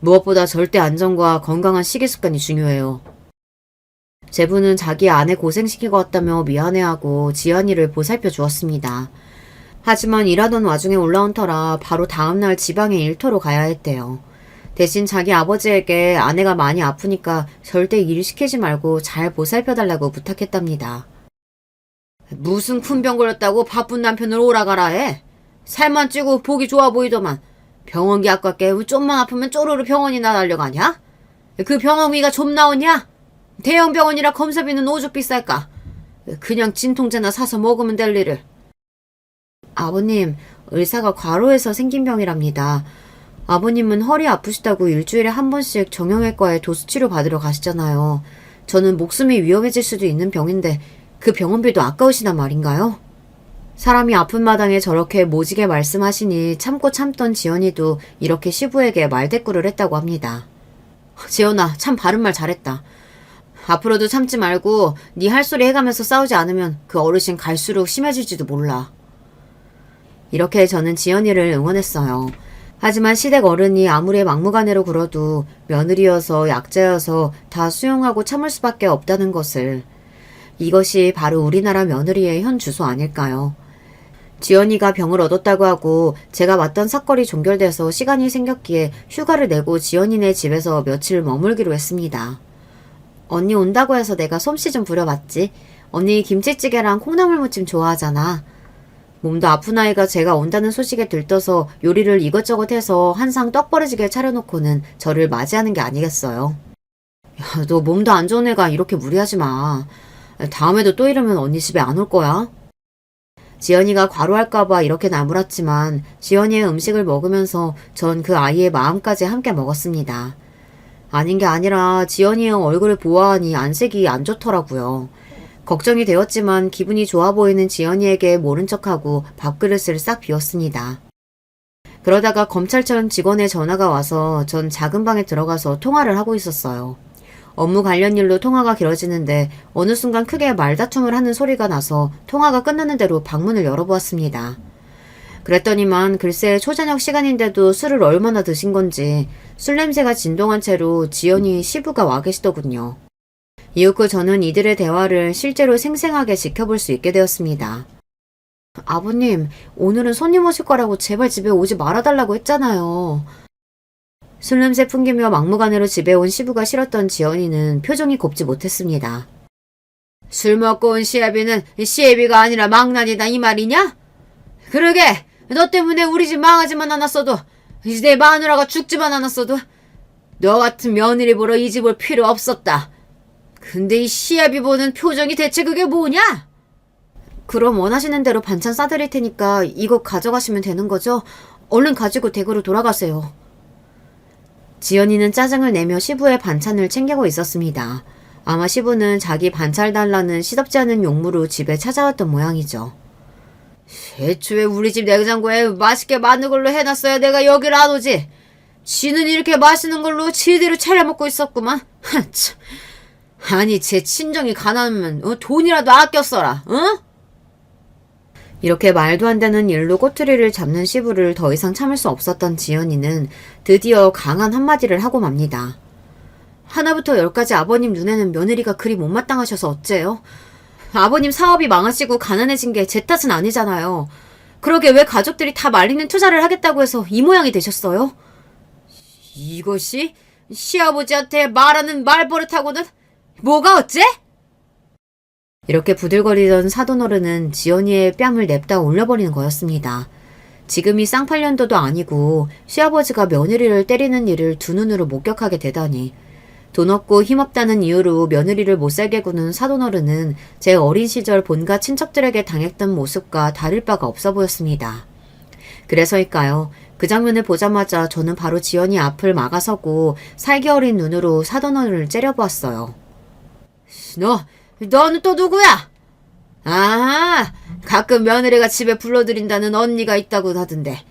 무엇보다 절대 안전과 건강한 식이습관이 중요해요. 제부는 자기 아내 고생시키고 왔다며 미안해하고 지연이를 보살펴 주었습니다. 하지만 일하던 와중에 올라온 터라 바로 다음날 지방에 일터로 가야 했대요. 대신 자기 아버지에게 아내가 많이 아프니까 절대 일 시키지 말고 잘 보살펴달라고 부탁했답니다. 무슨 큰 병 걸렸다고 바쁜 남편을 오라가라 해? 살만 찌고 보기 좋아 보이더만 병원기 아깝게 좀만 아프면 쪼르르 병원이나 달려가냐? 그 병원비가 좀 나오냐? 대형 병원이라 검사비는 오죽 비쌀까? 그냥 진통제나 사서 먹으면 될 일을. 아버님, 의사가 과로해서 생긴 병이랍니다. 아버님은 허리 아프시다고 일주일에 한 번씩 정형외과에 도수치료 받으러 가시잖아요. 저는 목숨이 위험해질 수도 있는 병인데 그 병원비도 아까우시단 말인가요? 사람이 아픈 마당에 저렇게 모지게 말씀하시니 참고 참던 지연이도 이렇게 시부에게 말대꾸를 했다고 합니다. 지연아, 참 바른 말 잘했다. 앞으로도 참지 말고 네 할 소리 해가면서 싸우지 않으면 그 어르신 갈수록 심해질지도 몰라. 이렇게 저는 지연이를 응원했어요. 하지만 시댁 어른이 아무리 막무가내로 굴어도 며느리여서 약자여서 다 수용하고 참을 수밖에 없다는 것을, 이것이 바로 우리나라 며느리의 현 주소 아닐까요? 지연이가 병을 얻었다고 하고 제가 맡던 사건이 종결돼서 시간이 생겼기에 휴가를 내고 지연이네 집에서 며칠 머물기로 했습니다. 언니 온다고 해서 내가 솜씨 좀 부려봤지. 언니 김치찌개랑 콩나물무침 좋아하잖아. 몸도 아픈 아이가 제가 온다는 소식에 들떠서 요리를 이것저것 해서 한상 떡 버려지게 차려놓고는 저를 맞이하는 게 아니겠어요. 야, 너 몸도 안 좋은 애가 이렇게 무리하지 마. 다음에도 또 이러면 언니 집에 안 올 거야. 지연이가 과로할까봐 이렇게 나무랐지만 지연이의 음식을 먹으면서 전 그 아이의 마음까지 함께 먹었습니다. 아닌 게 아니라 지연이의 얼굴을 보아하니 안색이 안 좋더라고요. 걱정이 되었지만 기분이 좋아 보이는 지연이에게 모른 척하고 밥그릇을 싹 비웠습니다. 그러다가 검찰청 직원의 전화가 와서 전 작은 방에 들어가서 통화를 하고 있었어요. 업무 관련 일로 통화가 길어지는데 어느 순간 크게 말다툼을 하는 소리가 나서 통화가 끝나는 대로 방문을 열어보았습니다. 그랬더니만 글쎄 초저녁 시간인데도 술을 얼마나 드신 건지 술 냄새가 진동한 채로 지연이 시부가 와 계시더군요. 이윽고 저는 이들의 대화를 실제로 생생하게 지켜볼 수 있게 되었습니다. 아버님, 오늘은 손님 오실 거라고 제발 집에 오지 말아달라고 했잖아요. 술 냄새 풍기며 막무가내로 집에 온 시부가 싫었던 지연이는 표정이 곱지 못했습니다. 술 먹고 온 시애비는 시애비가 아니라 망나니다 이 말이냐? 그러게, 너 때문에 우리 집 망하지만 않았어도 이제 내 마누라가 죽지만 않았어도 너 같은 며느리 보러 이 집 올 필요 없었다. 근데 이 시애비 보는 표정이 대체 그게 뭐냐? 그럼 원하시는 대로 반찬 싸드릴 테니까 이거 가져가시면 되는 거죠? 얼른 가지고 댁으로 돌아가세요. 지연이는 짜증을 내며 시부의 반찬을 챙기고 있었습니다. 아마 시부는 자기 반찬 달라는 시덥지 않은 용무로 집에 찾아왔던 모양이죠. 애초에 우리 집 냉장고에 맛있게 맞는 걸로 해놨어야 내가 여기를 안 오지. 지는 이렇게 맛있는 걸로 지대로 차려 먹고 있었구만. 참. 아니 제 친정이 가난하면 돈이라도 아껴 써라. 응? 이렇게 말도 안 되는 일로 꼬투리를 잡는 시부를 더 이상 참을 수 없었던 지연이는 드디어 강한 한마디를 하고 맙니다. 하나부터 열까지 아버님 눈에는 며느리가 그리 못마땅하셔서 어째요? 아버님 사업이 망하시고 가난해진 게 제 탓은 아니잖아요. 그러게 왜 가족들이 다 말리는 투자를 하겠다고 해서 이 모양이 되셨어요? 이것이 시아버지한테 말하는 말버릇하고는 뭐가 어째? 이렇게 부들거리던 사돈어른은 지연이의 뺨을 냅다 올려버리는 거였습니다. 지금이 쌍팔년도도 아니고 시아버지가 며느리를 때리는 일을 두 눈으로 목격하게 되다니. 돈 없고 힘없다는 이유로 며느리를 못살게 구는 사돈어른은 제 어린 시절 본가 친척들에게 당했던 모습과 다를 바가 없어 보였습니다. 그래서일까요? 그 장면을 보자마자 저는 바로 지연이 앞을 막아서고 살기 어린 눈으로 사돈어른을 째려보았어요. 너는 또 누구야? 아, 가끔 며느리가 집에 불러들인다는 언니가 있다고 하던데.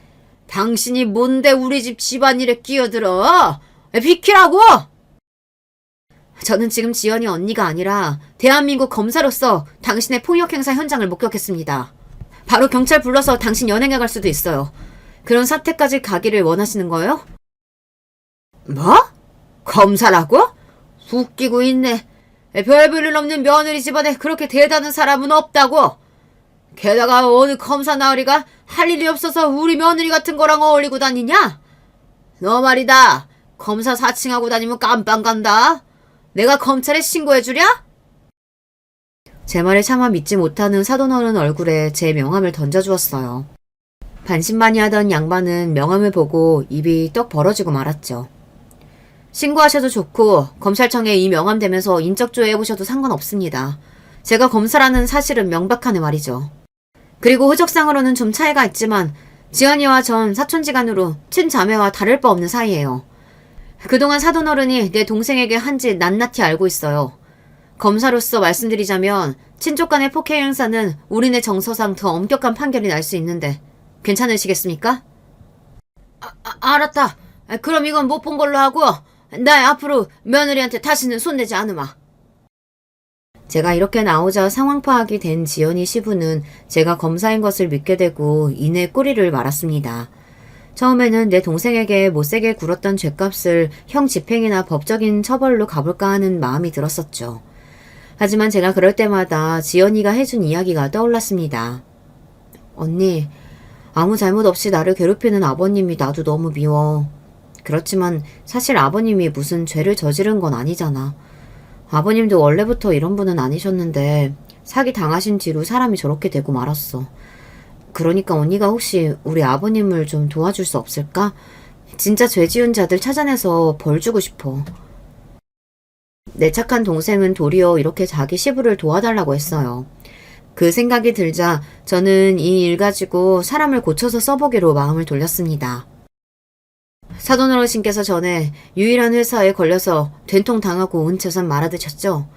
당신이 뭔데 우리 집 집안일에 끼어들어? 비키라고! 저는 지금 지연이 언니가 아니라 대한민국 검사로서 당신의 폭력 행사 현장을 목격했습니다. 바로 경찰 불러서 당신 연행해 갈 수도 있어요. 그런 사태까지 가기를 원하시는 거예요? 뭐? 검사라고? 웃기고 있네. 별볼일 없는 며느리 집안에 그렇게 대단한 사람은 없다고. 게다가 어느 검사 나으리가 할 일이 없어서 우리 며느리 같은 거랑 어울리고 다니냐? 너 말이다. 검사 사칭하고 다니면 깜빵 간다. 내가 검찰에 신고해주랴? 제 말에 차마 믿지 못하는 사돈어른 얼굴에 제 명함을 던져주었어요. 반신반의하던 양반은 명함을 보고 입이 떡 벌어지고 말았죠. 신고하셔도 좋고 검찰청에 이 명함 대면서 인적조회해보셔도 상관없습니다. 제가 검사라는 사실은 명백하네 말이죠. 그리고 호적상으로는 좀 차이가 있지만 지연이와 전 사촌지간으로 친자매와 다를 바 없는 사이예요. 그동안 사돈어른이 내 동생에게 한 짓 낱낱이 알고 있어요. 검사로서 말씀드리자면 친족 간의 폭행 행사는 우리네 정서상 더 엄격한 판결이 날 수 있는데 괜찮으시겠습니까? 알았다. 그럼 이건 못 본 걸로 하고 나 앞으로 며느리한테 다시는 손대지 않으마. 제가 이렇게 나오자 상황 파악이 된 지연이 시부는 제가 검사인 것을 믿게 되고 이내 꼬리를 말았습니다. 처음에는 내 동생에게 못되게 굴었던 죗값을 형 집행이나 법적인 처벌로 가볼까 하는 마음이 들었었죠. 하지만 제가 그럴 때마다 지연이가 해준 이야기가 떠올랐습니다. 언니, 아무 잘못 없이 나를 괴롭히는 아버님이 나도 너무 미워. 그렇지만 사실 아버님이 무슨 죄를 저지른 건 아니잖아. 아버님도 원래부터 이런 분은 아니셨는데 사기 당하신 뒤로 사람이 저렇게 되고 말았어. 그러니까 언니가 혹시 우리 아버님을 좀 도와줄 수 없을까? 진짜 죄 지은 자들 찾아내서 벌 주고 싶어. 내 착한 동생은 도리어 이렇게 자기 시부를 도와달라고 했어요. 그 생각이 들자 저는 이 일 가지고 사람을 고쳐서 써보기로 마음을 돌렸습니다. 사돈 어르신께서 전에 유일한 회사에 걸려서 된통 당하고 온 재산 말아드셨죠?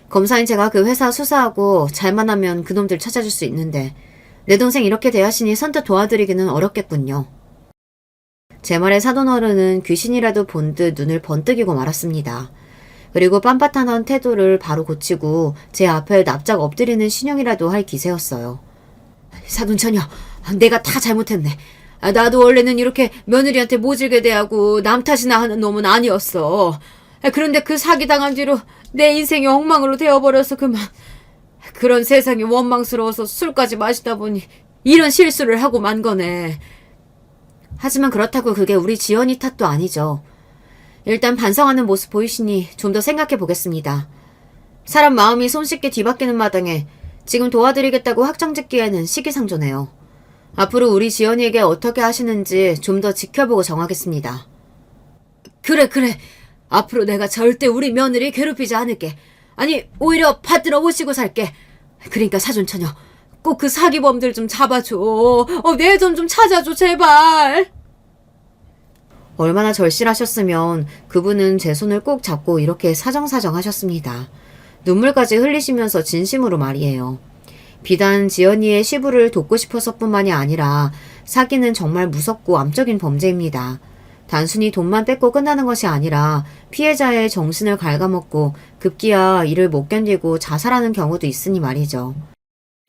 검사인 제가 그 회사 수사하고 잘만 하면 그놈들 찾아줄 수 있는데 내 동생 이렇게 대하시니 선뜻 도와드리기는 어렵겠군요. 제 말에 사돈 어른은 귀신이라도 본 듯 눈을 번뜩이고 말았습니다. 그리고 빳빳한 태도를 바로 고치고 제 앞에 납작 엎드리는 신용이라도 할 기세였어요. 사돈 처녀, 내가 다 잘못했네. 나도 원래는 이렇게 며느리한테 모질게 대하고 남 탓이나 하는 놈은 아니었어. 그런데 그 사기당한 뒤로 내 인생이 엉망으로 되어버려서 그만. 그런 세상이 원망스러워서 술까지 마시다 보니 이런 실수를 하고 만 거네. 하지만 그렇다고 그게 우리 지연이 탓도 아니죠. 일단 반성하는 모습 보이시니 좀 더 생각해 보겠습니다. 사람 마음이 손쉽게 뒤바뀌는 마당에 지금 도와드리겠다고 확정짓기에는 시기상조네요. 앞으로 우리 지연이에게 어떻게 하시는지 좀 더 지켜보고 정하겠습니다. 그래. 앞으로 내가 절대 우리 며느리 괴롭히지 않을게. 아니, 오히려 받들어 오시고 살게. 그러니까 사돈처녀, 꼭 그 사기범들 좀 잡아줘. 내 돈 좀 찾아줘, 제발. 얼마나 절실하셨으면 그분은 제 손을 꼭 잡고 이렇게 사정사정 하셨습니다. 눈물까지 흘리시면서 진심으로 말이에요. 비단 지연이의 시부를 돕고 싶어서뿐만이 아니라 사기는 정말 무섭고 암적인 범죄입니다. 단순히 돈만 뺏고 끝나는 것이 아니라 피해자의 정신을 갉아먹고 급기야 이를 못 견디고 자살하는 경우도 있으니 말이죠.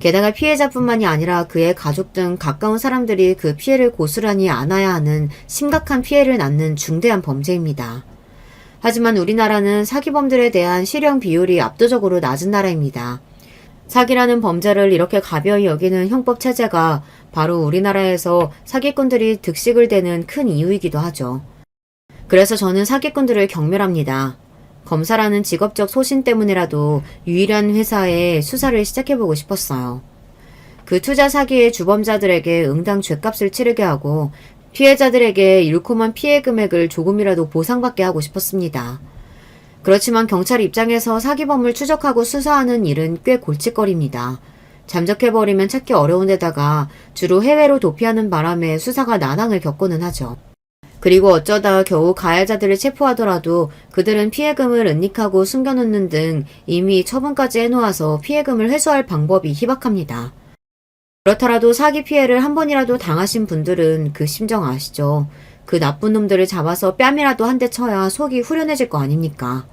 게다가 피해자뿐만이 아니라 그의 가족 등 가까운 사람들이 그 피해를 고스란히 안아야 하는 심각한 피해를 낳는 중대한 범죄입니다. 하지만 우리나라는 사기범들에 대한 실형 비율이 압도적으로 낮은 나라입니다. 사기라는 범죄를 이렇게 가벼이 여기는 형법 체제가 바로 우리나라에서 사기꾼들이 득식을 대는 큰 이유이기도 하죠. 그래서 저는 사기꾼들을 경멸합니다. 검사라는 직업적 소신 때문이라도 유일한 회사에 수사를 시작해보고 싶었어요. 그 투자 사기의 주범자들에게 응당 죗값을 치르게 하고 피해자들에게 잃고만 피해 금액을 조금이라도 보상받게 하고 싶었습니다. 그렇지만 경찰 입장에서 사기범을 추적하고 수사하는 일은 꽤 골칫거리입니다. 잠적해버리면 찾기 어려운 데다가 주로 해외로 도피하는 바람에 수사가 난항을 겪고는 하죠. 그리고 어쩌다 겨우 가해자들을 체포하더라도 그들은 피해금을 은닉하고 숨겨놓는 등 이미 처분까지 해놓아서 피해금을 회수할 방법이 희박합니다. 그렇더라도 사기 피해를 한 번이라도 당하신 분들은 그 심정 아시죠? 그 나쁜 놈들을 잡아서 뺨이라도 한 대 쳐야 속이 후련해질 거 아닙니까?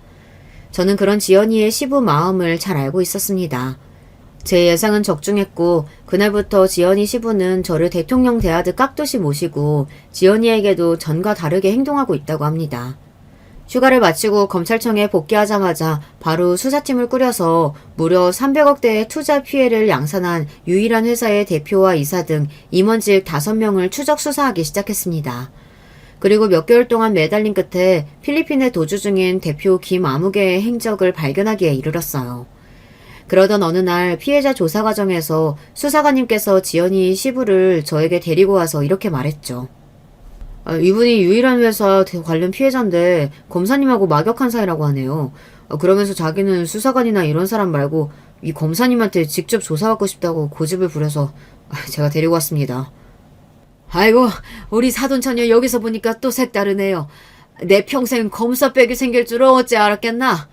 저는 그런 지연이의 시부 마음을 잘 알고 있었습니다. 제 예상은 적중했고 그날부터 지연이 시부는 저를 대통령 대하듯 깍듯이 모시고 지연이에게도 전과 다르게 행동하고 있다고 합니다. 휴가를 마치고 검찰청에 복귀하자마자 바로 수사팀을 꾸려서 무려 300억대의 투자 피해를 양산한 유일한 회사의 대표와 이사 등 임원직 5명을 추적 수사하기 시작했습니다. 그리고 몇 개월 동안 매달린 끝에 필리핀에 도주 중인 대표 김아무개의 행적을 발견하기에 이르렀어요. 그러던 어느 날 피해자 조사 과정에서 수사관님께서 지연이 시부를 저에게 데리고 와서 이렇게 말했죠. 이분이 유일한 회사 관련 피해자인데 검사님하고 막역한 사이라고 하네요. 그러면서 자기는 수사관이나 이런 사람 말고 이 검사님한테 직접 조사받고 싶다고 고집을 부려서 제가 데리고 왔습니다. 아이고, 우리 사돈처녀 여기서 보니까 또 색다르네요. 내 평생 검사백이 생길 줄은 어찌 알았겠나?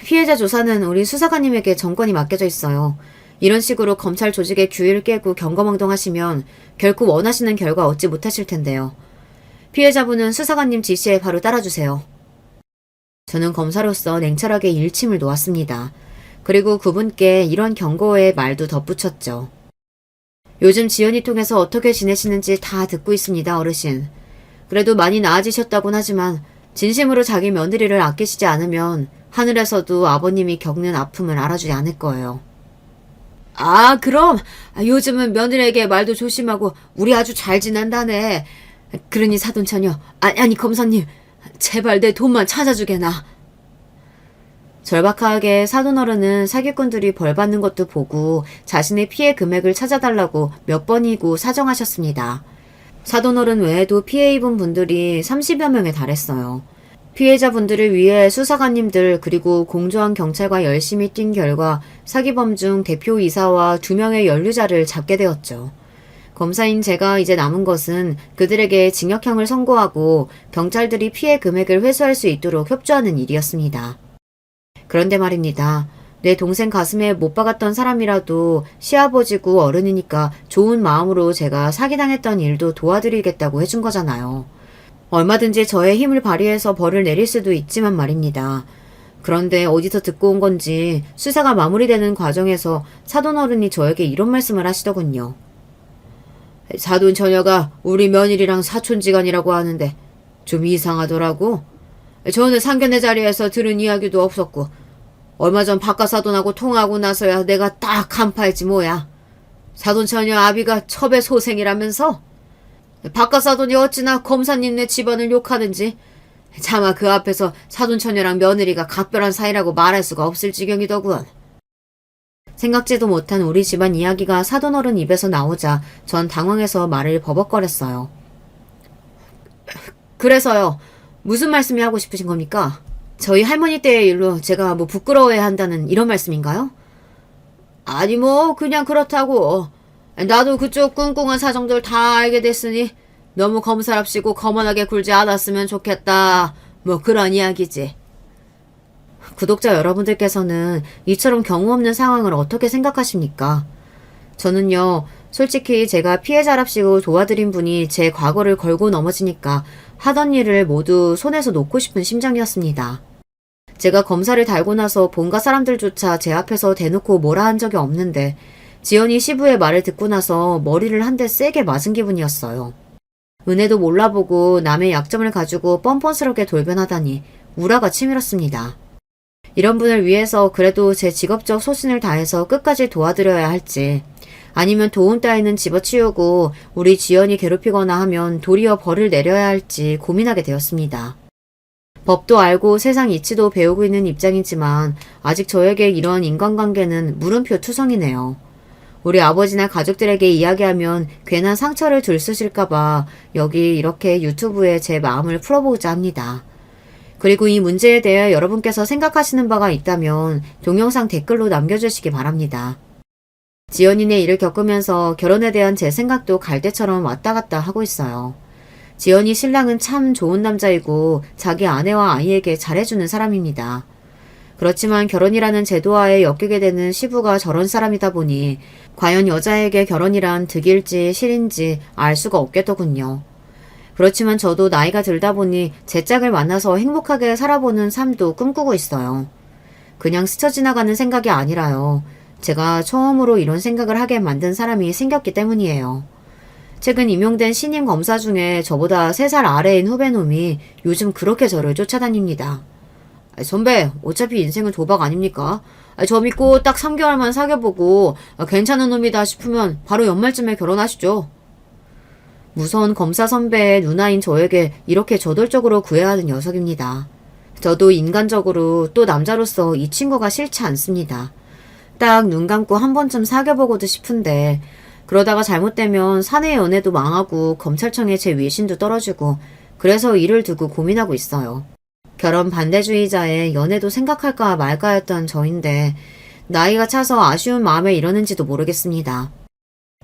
피해자 조사는 우리 수사관님에게 전권이 맡겨져 있어요. 이런 식으로 검찰 조직의 규율을 깨고 경거망동하시면 결코 원하시는 결과 얻지 못하실 텐데요. 피해자분은 수사관님 지시에 바로 따라주세요. 저는 검사로서 냉철하게 일침을 놓았습니다. 그리고 그분께 이런 경고의 말도 덧붙였죠. 요즘 지연이 통해서 어떻게 지내시는지 다 듣고 있습니다, 어르신. 그래도 많이 나아지셨다곤 하지만 진심으로 자기 며느리를 아끼시지 않으면 하늘에서도 아버님이 겪는 아픔을 알아주지 않을 거예요. 아, 그럼 요즘은 며느리에게 말도 조심하고 우리 아주 잘 지낸다네. 그러니 사돈처녀, 아니 검사님, 제발 내 돈만 찾아주게나. 절박하게 사돈어른은 사기꾼들이 벌 받는 것도 보고 자신의 피해 금액을 찾아달라고 몇 번이고 사정하셨습니다. 사돈어른 외에도 피해 입은 분들이 30여 명에 달했어요. 피해자분들을 위해 수사관님들 그리고 공조한 경찰과 열심히 뛴 결과 사기범 중 대표이사와 2명의 연루자를 잡게 되었죠. 검사인 제가 이제 남은 것은 그들에게 징역형을 선고하고 경찰들이 피해 금액을 회수할 수 있도록 협조하는 일이었습니다. 그런데 말입니다. 내 동생 가슴에 못 박았던 사람이라도 시아버지고 어른이니까 좋은 마음으로 제가 사기당했던 일도 도와드리겠다고 해준 거잖아요. 얼마든지 저의 힘을 발휘해서 벌을 내릴 수도 있지만 말입니다. 그런데 어디서 듣고 온 건지 수사가 마무리되는 과정에서 사돈어른이 저에게 이런 말씀을 하시더군요. 사돈처녀가 우리 며느리랑 사촌지간이라고 하는데 좀 이상하더라고. 저는 상견례 자리에서 들은 이야기도 없었고 얼마 전 바깥사돈하고 통하고 나서야 내가 딱 간파했지 뭐야. 사돈처녀 아비가 첩의 소생이라면서? 바깥사돈이 어찌나 검사님네 집안을 욕하는지 차마 그 앞에서 사돈처녀랑 며느리가 각별한 사이라고 말할 수가 없을 지경이더군. 생각지도 못한 우리 집안 이야기가 사돈어른 입에서 나오자 전 당황해서 말을 버벅거렸어요. 그래서요. 무슨 말씀이 하고 싶으신 겁니까? 저희 할머니 때의 일로 제가 뭐 부끄러워해야 한다는 이런 말씀인가요? 아니 뭐 그냥 그렇다고. 나도 그쪽 꿍꿍한 사정들 다 알게 됐으니 너무 검사랍시고 거만하게 굴지 않았으면 좋겠다. 뭐 그런 이야기지. 구독자 여러분들께서는 이처럼 경우 없는 상황을 어떻게 생각하십니까? 저는요, 솔직히 제가 피해자랍시고 도와드린 분이 제 과거를 걸고 넘어지니까 하던 일을 모두 손에서 놓고 싶은 심정이었습니다. 제가 검사를 달고 나서 본가 사람들조차 제 앞에서 대놓고 뭐라 한 적이 없는데 지연이 시부의 말을 듣고 나서 머리를 한 대 세게 맞은 기분이었어요. 은혜도 몰라보고 남의 약점을 가지고 뻔뻔스럽게 돌변하다니 우라가 치밀었습니다. 이런 분을 위해서 그래도 제 직업적 소신을 다해서 끝까지 도와드려야 할지 아니면 도움 따위는 집어치우고 우리 지연이 괴롭히거나 하면 도리어 벌을 내려야 할지 고민하게 되었습니다. 법도 알고 세상 이치도 배우고 있는 입장이지만 아직 저에게 이런 인간관계는 물음표 투성이네요. 우리 아버지나 가족들에게 이야기하면 괜한 상처를 들쑤실까봐 여기 이렇게 유튜브에 제 마음을 풀어보고자 합니다. 그리고 이 문제에 대해 여러분께서 생각하시는 바가 있다면 동영상 댓글로 남겨주시기 바랍니다. 지연이네 일을 겪으면서 결혼에 대한 제 생각도 갈대처럼 왔다 갔다 하고 있어요. 지연이 신랑은 참 좋은 남자이고 자기 아내와 아이에게 잘해주는 사람입니다. 그렇지만 결혼이라는 제도하에 엮이게 되는 시부가 저런 사람이다 보니 과연 여자에게 결혼이란 득일지 실인지 알 수가 없겠더군요. 그렇지만 저도 나이가 들다 보니 제 짝을 만나서 행복하게 살아보는 삶도 꿈꾸고 있어요. 그냥 스쳐 지나가는 생각이 아니라요. 제가 처음으로 이런 생각을 하게 만든 사람이 생겼기 때문이에요. 최근 임용된 신임 검사 중에 저보다 3살 아래인 후배놈이 요즘 그렇게 저를 쫓아다닙니다. 선배, 어차피 인생은 도박 아닙니까? 저 믿고 딱 3개월만 사귀어보고 괜찮은 놈이다 싶으면 바로 연말쯤에 결혼하시죠. 무서운 검사 선배의 누나인 저에게 이렇게 저돌적으로 구애야 하는 녀석입니다. 저도 인간적으로 또 남자로서 이 친구가 싫지 않습니다. 딱 눈 감고 한 번쯤 사귀어보고도 싶은데 그러다가 잘못되면 사내 연애도 망하고 검찰청에 제 위신도 떨어지고 그래서 이를 두고 고민하고 있어요. 결혼 반대주의자의 연애도 생각할까 말까 했던 저인데 나이가 차서 아쉬운 마음에 이러는지도 모르겠습니다.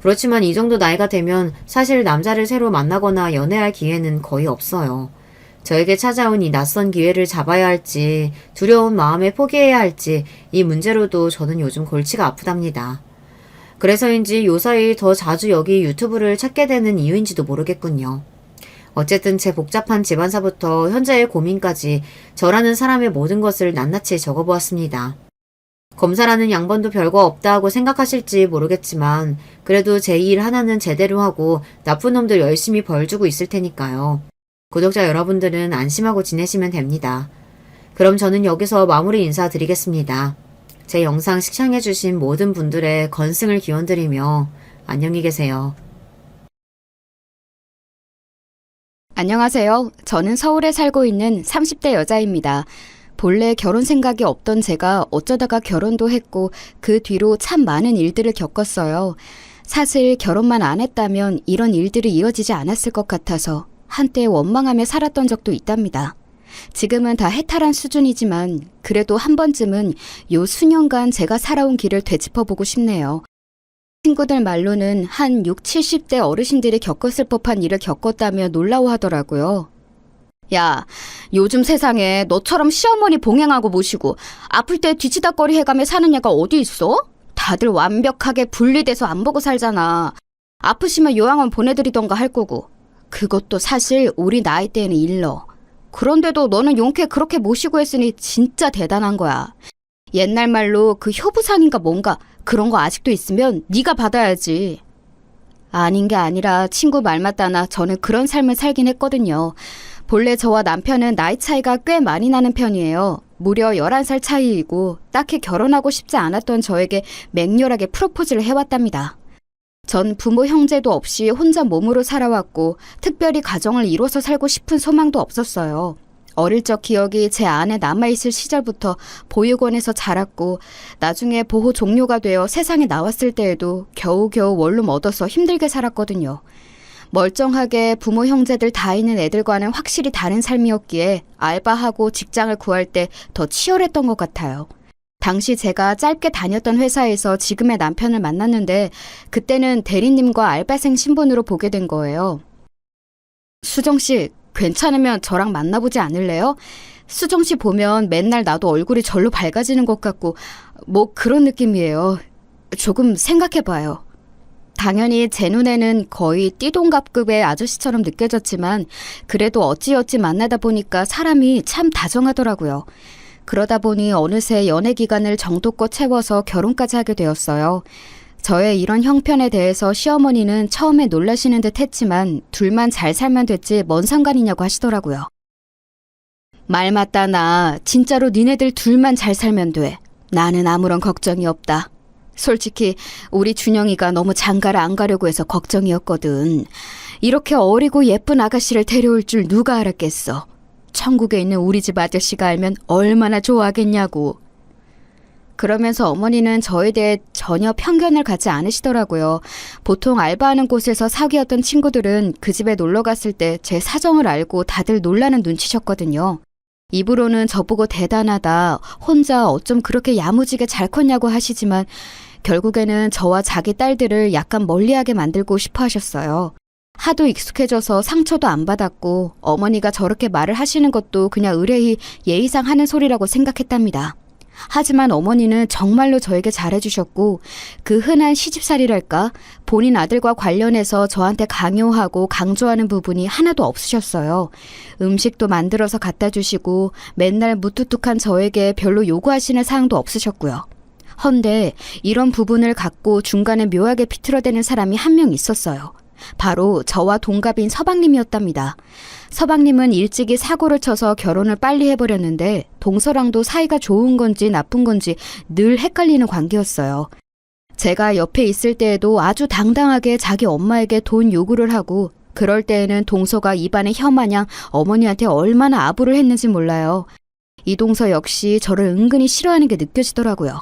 그렇지만 이 정도 나이가 되면 사실 남자를 새로 만나거나 연애할 기회는 거의 없어요. 저에게 찾아온 이 낯선 기회를 잡아야 할지 두려운 마음에 포기해야 할지 이 문제로도 저는 요즘 골치가 아프답니다. 그래서인지 요사이 더 자주 여기 유튜브를 찾게 되는 이유인지도 모르겠군요. 어쨌든 제 복잡한 집안사부터 현재의 고민까지 저라는 사람의 모든 것을 낱낱이 적어보았습니다. 검사라는 양반도 별거 없다 하고 생각하실지 모르겠지만 그래도 제 일 하나는 제대로 하고 나쁜 놈들 열심히 벌 주고 있을 테니까요. 구독자 여러분들은 안심하고 지내시면 됩니다. 그럼 저는 여기서 마무리 인사드리겠습니다. 제 영상 시청해주신 모든 분들의 건승을 기원드리며 안녕히 계세요. 안녕하세요. 저는 서울에 살고 있는 30대 여자입니다. 본래 결혼 생각이 없던 제가 어쩌다가 결혼도 했고 그 뒤로 참 많은 일들을 겪었어요. 사실 결혼만 안 했다면 이런 일들이 이어지지 않았을 것 같아서 한때 원망하며 살았던 적도 있답니다. 지금은 다 해탈한 수준이지만 그래도 한 번쯤은 요 수년간 제가 살아온 길을 되짚어보고 싶네요. 친구들 말로는 한 6, 70대 어르신들이 겪었을 법한 일을 겪었다며 놀라워하더라고요. 야, 요즘 세상에 너처럼 시어머니 봉행하고 모시고 아플 때 뒤치다꺼리 해가며 사는 애가 어디 있어? 다들 완벽하게 분리돼서 안 보고 살잖아. 아프시면 요양원 보내드리던가 할 거고. 그것도 사실 우리 나이 때에는 일러. 그런데도 너는 용케 그렇게 모시고 했으니 진짜 대단한 거야. 옛날 말로 그 효부상인가 뭔가 그런 거 아직도 있으면 네가 받아야지. 아닌 게 아니라 친구 말 맞다나 저는 그런 삶을 살긴 했거든요. 본래 저와 남편은 나이 차이가 꽤 많이 나는 편이에요. 무려 11살 차이이고 딱히 결혼하고 싶지 않았던 저에게 맹렬하게 프로포즈를 해왔답니다. 전 부모 형제도 없이 혼자 몸으로 살아왔고 특별히 가정을 이뤄서 살고 싶은 소망도 없었어요. 어릴 적 기억이 제 안에 남아있을 시절부터 보육원에서 자랐고 나중에 보호 종료가 되어 세상에 나왔을 때에도 겨우겨우 원룸 얻어서 힘들게 살았거든요. 멀쩡하게 부모 형제들 다 있는 애들과는 확실히 다른 삶이었기에 알바하고 직장을 구할 때 더 치열했던 것 같아요. 당시 제가 짧게 다녔던 회사에서 지금의 남편을 만났는데 그때는 대리님과 알바생 신분으로 보게 된 거예요. 수정 씨, 괜찮으면 저랑 만나보지 않을래요? 수정 씨 보면 맨날 나도 얼굴이 절로 밝아지는 것 같고 뭐 그런 느낌이에요. 조금 생각해봐요. 당연히 제 눈에는 거의 띠동갑급의 아저씨처럼 느껴졌지만 그래도 어찌어찌 만나다 보니까 사람이 참 다정하더라고요. 그러다 보니 어느새 연애 기간을 정도껏 채워서 결혼까지 하게 되었어요. 저의 이런 형편에 대해서 시어머니는 처음에 놀라시는 듯 했지만 둘만 잘 살면 됐지 뭔 상관이냐고 하시더라고요. 말 맞다 나 진짜로 니네들 둘만 잘 살면 돼. 나는 아무런 걱정이 없다. 솔직히 우리 준영이가 너무 장가를 안 가려고 해서 걱정이었거든. 이렇게 어리고 예쁜 아가씨를 데려올 줄 누가 알았겠어. 천국에 있는 우리 집 아저씨가 알면 얼마나 좋아하겠냐고. 그러면서 어머니는 저에 대해 전혀 편견을 갖지 않으시더라고요. 보통 알바하는 곳에서 사귀었던 친구들은 그 집에 놀러 갔을 때 제 사정을 알고 다들 놀라는 눈치셨거든요. 입으로는 저보고 대단하다, 혼자 어쩜 그렇게 야무지게 잘 컸냐고 하시지만 결국에는 저와 자기 딸들을 약간 멀리하게 만들고 싶어 하셨어요. 하도 익숙해져서 상처도 안 받았고 어머니가 저렇게 말을 하시는 것도 그냥 의뢰히 예의상 하는 소리라고 생각했답니다. 하지만 어머니는 정말로 저에게 잘해주셨고 그 흔한 시집살이랄까 본인 아들과 관련해서 저한테 강요하고 강조하는 부분이 하나도 없으셨어요. 음식도 만들어서 갖다 주시고 맨날 무뚝뚝한 저에게 별로 요구하시는 사항도 없으셨고요. 헌데 이런 부분을 갖고 중간에 묘하게 비틀어대는 사람이 한 명 있었어요. 바로 저와 동갑인 서방님이었답니다. 서방님은 일찍이 사고를 쳐서 결혼을 빨리 해버렸는데 동서랑도 사이가 좋은 건지 나쁜 건지 늘 헷갈리는 관계였어요. 제가 옆에 있을 때에도 아주 당당하게 자기 엄마에게 돈 요구를 하고 그럴 때에는 동서가 입안에 혀마냥 어머니한테 얼마나 아부를 했는지 몰라요. 이 동서 역시 저를 은근히 싫어하는 게 느껴지더라고요.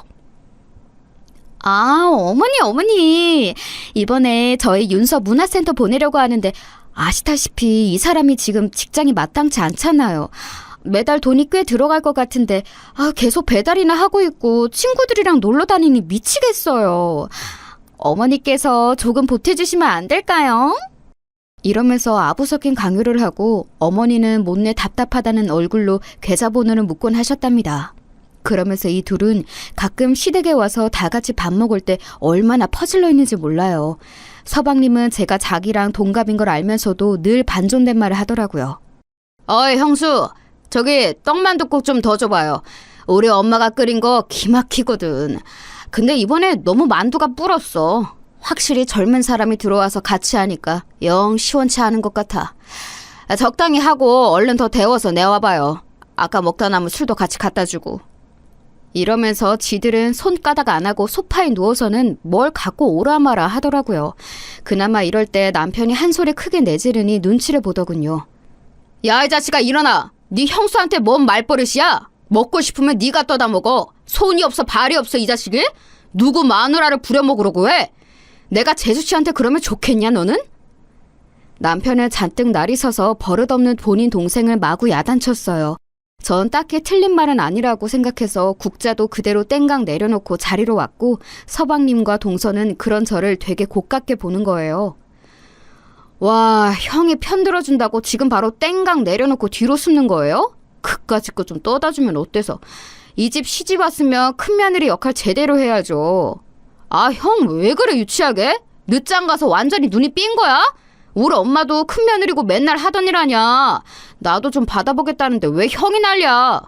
아, 어머니. 이번에 저희 윤서 문화센터 보내려고 하는데 아시다시피 이 사람이 지금 직장이 마땅치 않잖아요. 매달 돈이 꽤 들어갈 것 같은데 계속 배달이나 하고 있고 친구들이랑 놀러 다니니 미치겠어요. 어머니께서 조금 보태주시면 안 될까요? 이러면서 아부 섞인 강요를 하고 어머니는 못내 답답하다는 얼굴로 계좌번호를 묻곤 하셨답니다. 그러면서 이 둘은 가끔 시댁에 와서 다 같이 밥 먹을 때 얼마나 퍼질러 있는지 몰라요. 서방님은 제가 자기랑 동갑인 걸 알면서도 늘 반존된 말을 하더라고요. 어이 형수, 저기 떡만둣국 좀 더 줘봐요. 우리 엄마가 끓인 거 기막히거든. 근데 이번에 너무 만두가 불었어. 확실히 젊은 사람이 들어와서 같이 하니까 영 시원치 않은 것 같아. 적당히 하고 얼른 더 데워서 내와봐요. 아까 먹다 남은 술도 같이 갖다 주고. 이러면서 지들은 손가락 안 하고 소파에 누워서는 뭘 갖고 오라 마라 하더라고요. 그나마 이럴 때 남편이 한 소리 크게 내지르니 눈치를 보더군요. 야, 이 자식아 일어나. 네 형수한테 뭔 말버릇이야? 먹고 싶으면 네가 떠다 먹어. 손이 없어 발이 없어 이 자식이? 누구 마누라를 부려먹으려고 해? 내가 재수 씨한테 그러면 좋겠냐 너는? 남편은 잔뜩 날이 서서 버릇없는 본인 동생을 마구 야단쳤어요. 전 딱히 틀린 말은 아니라고 생각해서 국자도 그대로 땡강 내려놓고 자리로 왔고 서방님과 동서는 그런 저를 되게 고깝게 보는 거예요. 와, 형이 편들어준다고 지금 바로 땡강 내려놓고 뒤로 숨는 거예요? 그까짓 거 좀 떠다 주면 어때서? 이 집 시집 왔으면 큰며느리 역할 제대로 해야죠. 아, 형 왜 그래 유치하게? 늦장 가서 완전히 눈이 삔 거야? 우리 엄마도 큰며느리고 맨날 하던 일 아냐. 나도 좀 받아보겠다는데 왜 형이 난리야?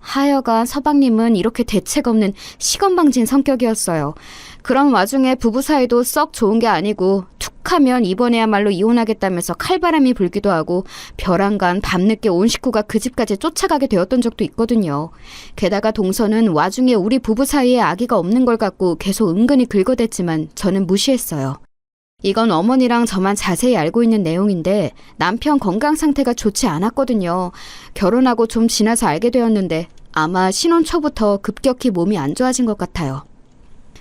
하여간 서방님은 이렇게 대책 없는 시건방진 성격이었어요. 그런 와중에 부부 사이도 썩 좋은 게 아니고 툭하면 이번에야말로 이혼하겠다면서 칼바람이 불기도 하고 벼랑간 밤늦게 온 식구가 그 집까지 쫓아가게 되었던 적도 있거든요. 게다가 동서는 와중에 우리 부부 사이에 아기가 없는 걸 갖고 계속 은근히 긁어댔지만 저는 무시했어요. 이건 어머니랑 저만 자세히 알고 있는 내용인데 남편 건강 상태가 좋지 않았거든요. 결혼하고 좀 지나서 알게 되었는데 아마 신혼 초부터 급격히 몸이 안 좋아진 것 같아요.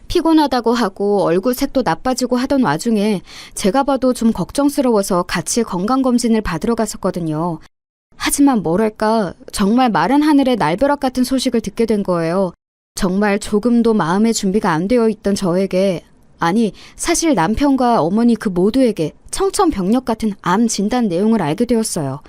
피곤하다고 하고 얼굴 색도 나빠지고 하던 와중에 제가 봐도 좀 걱정스러워서 같이 건강검진을 받으러 갔었거든요. 하지만 뭐랄까 정말 마른 하늘의 날벼락 같은 소식을 듣게 된 거예요. 정말 조금도 마음의 준비가 안 되어 있던 저에게 아니 사실 남편과 어머니 그 모두에게 청천벽력 같은 암 진단 내용을 알게 되었어요.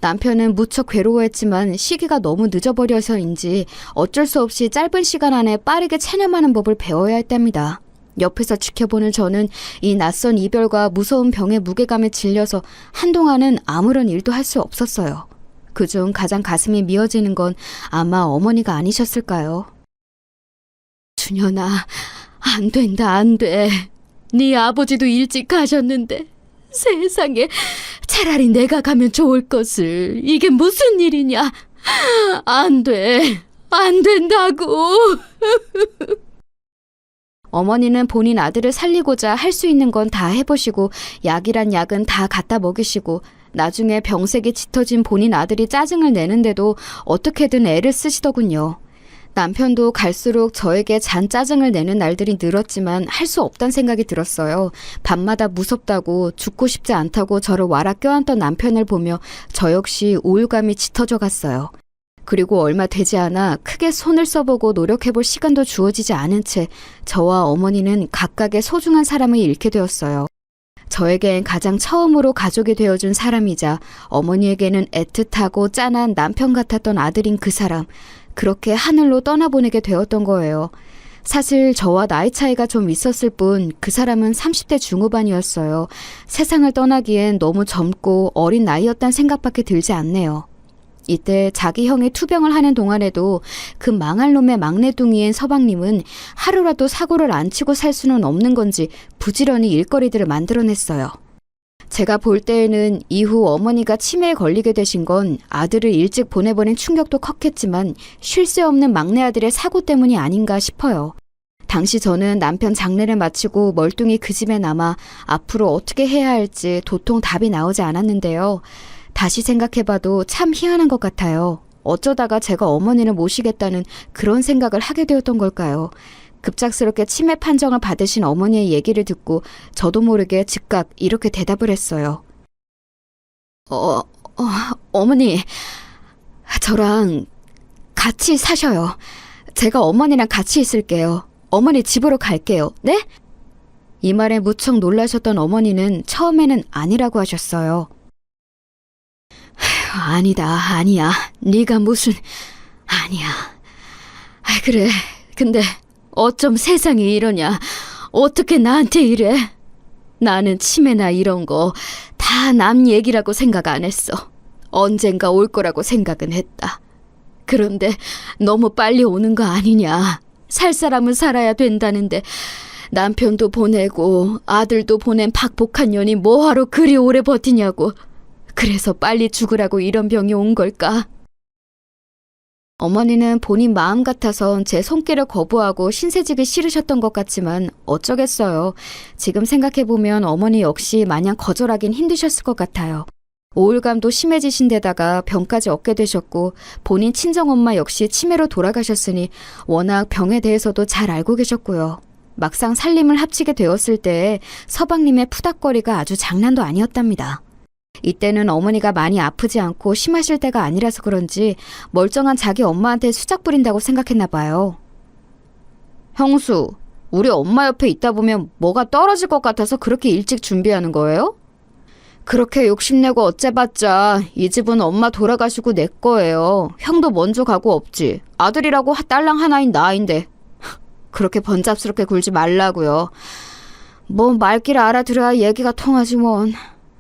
남편은 무척 괴로워했지만 시기가 너무 늦어버려서인지 어쩔 수 없이 짧은 시간 안에 빠르게 체념하는 법을 배워야 했답니다. 옆에서 지켜보는 저는 이 낯선 이별과 무서운 병의 무게감에 질려서 한동안은 아무런 일도 할 수 없었어요. 그중 가장 가슴이 미어지는 건 아마 어머니가 아니셨을까요? 준현아, 안 된다, 안 돼. 네 아버지도 일찍 가셨는데 세상에 차라리 내가 가면 좋을 것을. 이게 무슨 일이냐. 안 돼. 안 된다고. 어머니는 본인 아들을 살리고자 할 수 있는 건 다 해보시고 약이란 약은 다 갖다 먹이시고 나중에 병색이 짙어진 본인 아들이 짜증을 내는데도 어떻게든 애를 쓰시더군요. 남편도 갈수록 저에게 잔 짜증을 내는 날들이 늘었지만 할 수 없단 생각이 들었어요. 밤마다 무섭다고 죽고 싶지 않다고 저를 와라 껴안던 남편을 보며 저 역시 우울감이 짙어져 갔어요. 그리고 얼마 되지 않아 크게 손을 써보고 노력해볼 시간도 주어지지 않은 채 저와 어머니는 각각의 소중한 사람을 잃게 되었어요. 저에겐 가장 처음으로 가족이 되어준 사람이자 어머니에게는 애틋하고 짠한 남편 같았던 아들인 그 사람, 그렇게 하늘로 떠나보내게 되었던 거예요. 사실 저와 나이 차이가 좀 있었을 뿐 그 사람은 30대 중후반이었어요. 세상을 떠나기엔 너무 젊고 어린 나이였단 생각밖에 들지 않네요. 이때 자기 형이 투병을 하는 동안에도 그 망할 놈의 막내둥이인 서방님은 하루라도 사고를 안 치고 살 수는 없는 건지 부지런히 일거리들을 만들어냈어요. 제가 볼 때에는 이후 어머니가 치매에 걸리게 되신 건 아들을 일찍 보내버린 충격도 컸겠지만 쉴 새 없는 막내 아들의 사고 때문이 아닌가 싶어요. 당시 저는 남편 장례를 마치고 멀뚱히 그 집에 남아 앞으로 어떻게 해야 할지 도통 답이 나오지 않았는데요. 다시 생각해봐도 참 희한한 것 같아요. 어쩌다가 제가 어머니를 모시겠다는 그런 생각을 하게 되었던 걸까요? 급작스럽게 치매 판정을 받으신 어머니의 얘기를 듣고 저도 모르게 즉각 이렇게 대답을 했어요. 어머니, 저랑 같이 사셔요. 제가 어머니랑 같이 있을게요. 어머니 집으로 갈게요. 네? 이 말에 무척 놀라셨던 어머니는 처음에는 아니라고 하셨어요. 아니야. 네가 무슨... 아니야. 그래. 근데 어쩜 세상이 이러냐. 어떻게 나한테 이래? 나는 치매나 이런 거 다 남 얘기라고 생각 안 했어. 언젠가 올 거라고 생각은 했다. 그런데 너무 빨리 오는 거 아니냐. 살 사람은 살아야 된다는데 남편도 보내고 아들도 보낸 박복한 년이 뭐하러 그리 오래 버티냐고. 그래서 빨리 죽으라고 이런 병이 온 걸까? 어머니는 본인 마음 같아선 제 손길을 거부하고 신세지기 싫으셨던 것 같지만 어쩌겠어요. 지금 생각해보면 어머니 역시 마냥 거절하긴 힘드셨을 것 같아요. 우울감도 심해지신 데다가 병까지 얻게 되셨고 본인 친정엄마 역시 치매로 돌아가셨으니 워낙 병에 대해서도 잘 알고 계셨고요. 막상 살림을 합치게 되었을 때 서방님의 푸닥거리가 아주 장난도 아니었답니다. 이때는 어머니가 많이 아프지 않고 심하실 때가 아니라서 그런지 멀쩡한 자기 엄마한테 수작 부린다고 생각했나 봐요. 형수, 우리 엄마 옆에 있다 보면 뭐가 떨어질 것 같아서 그렇게 일찍 준비하는 거예요? 그렇게 욕심내고 어째봤자 이 집은 엄마 돌아가시고 내 거예요. 형도 먼저 가고 없지. 아들이라고 딸랑 하나인 나인데. 그렇게 번잡스럽게 굴지 말라고요. 뭐 말귀를 알아들어야 얘기가 통하지 뭔.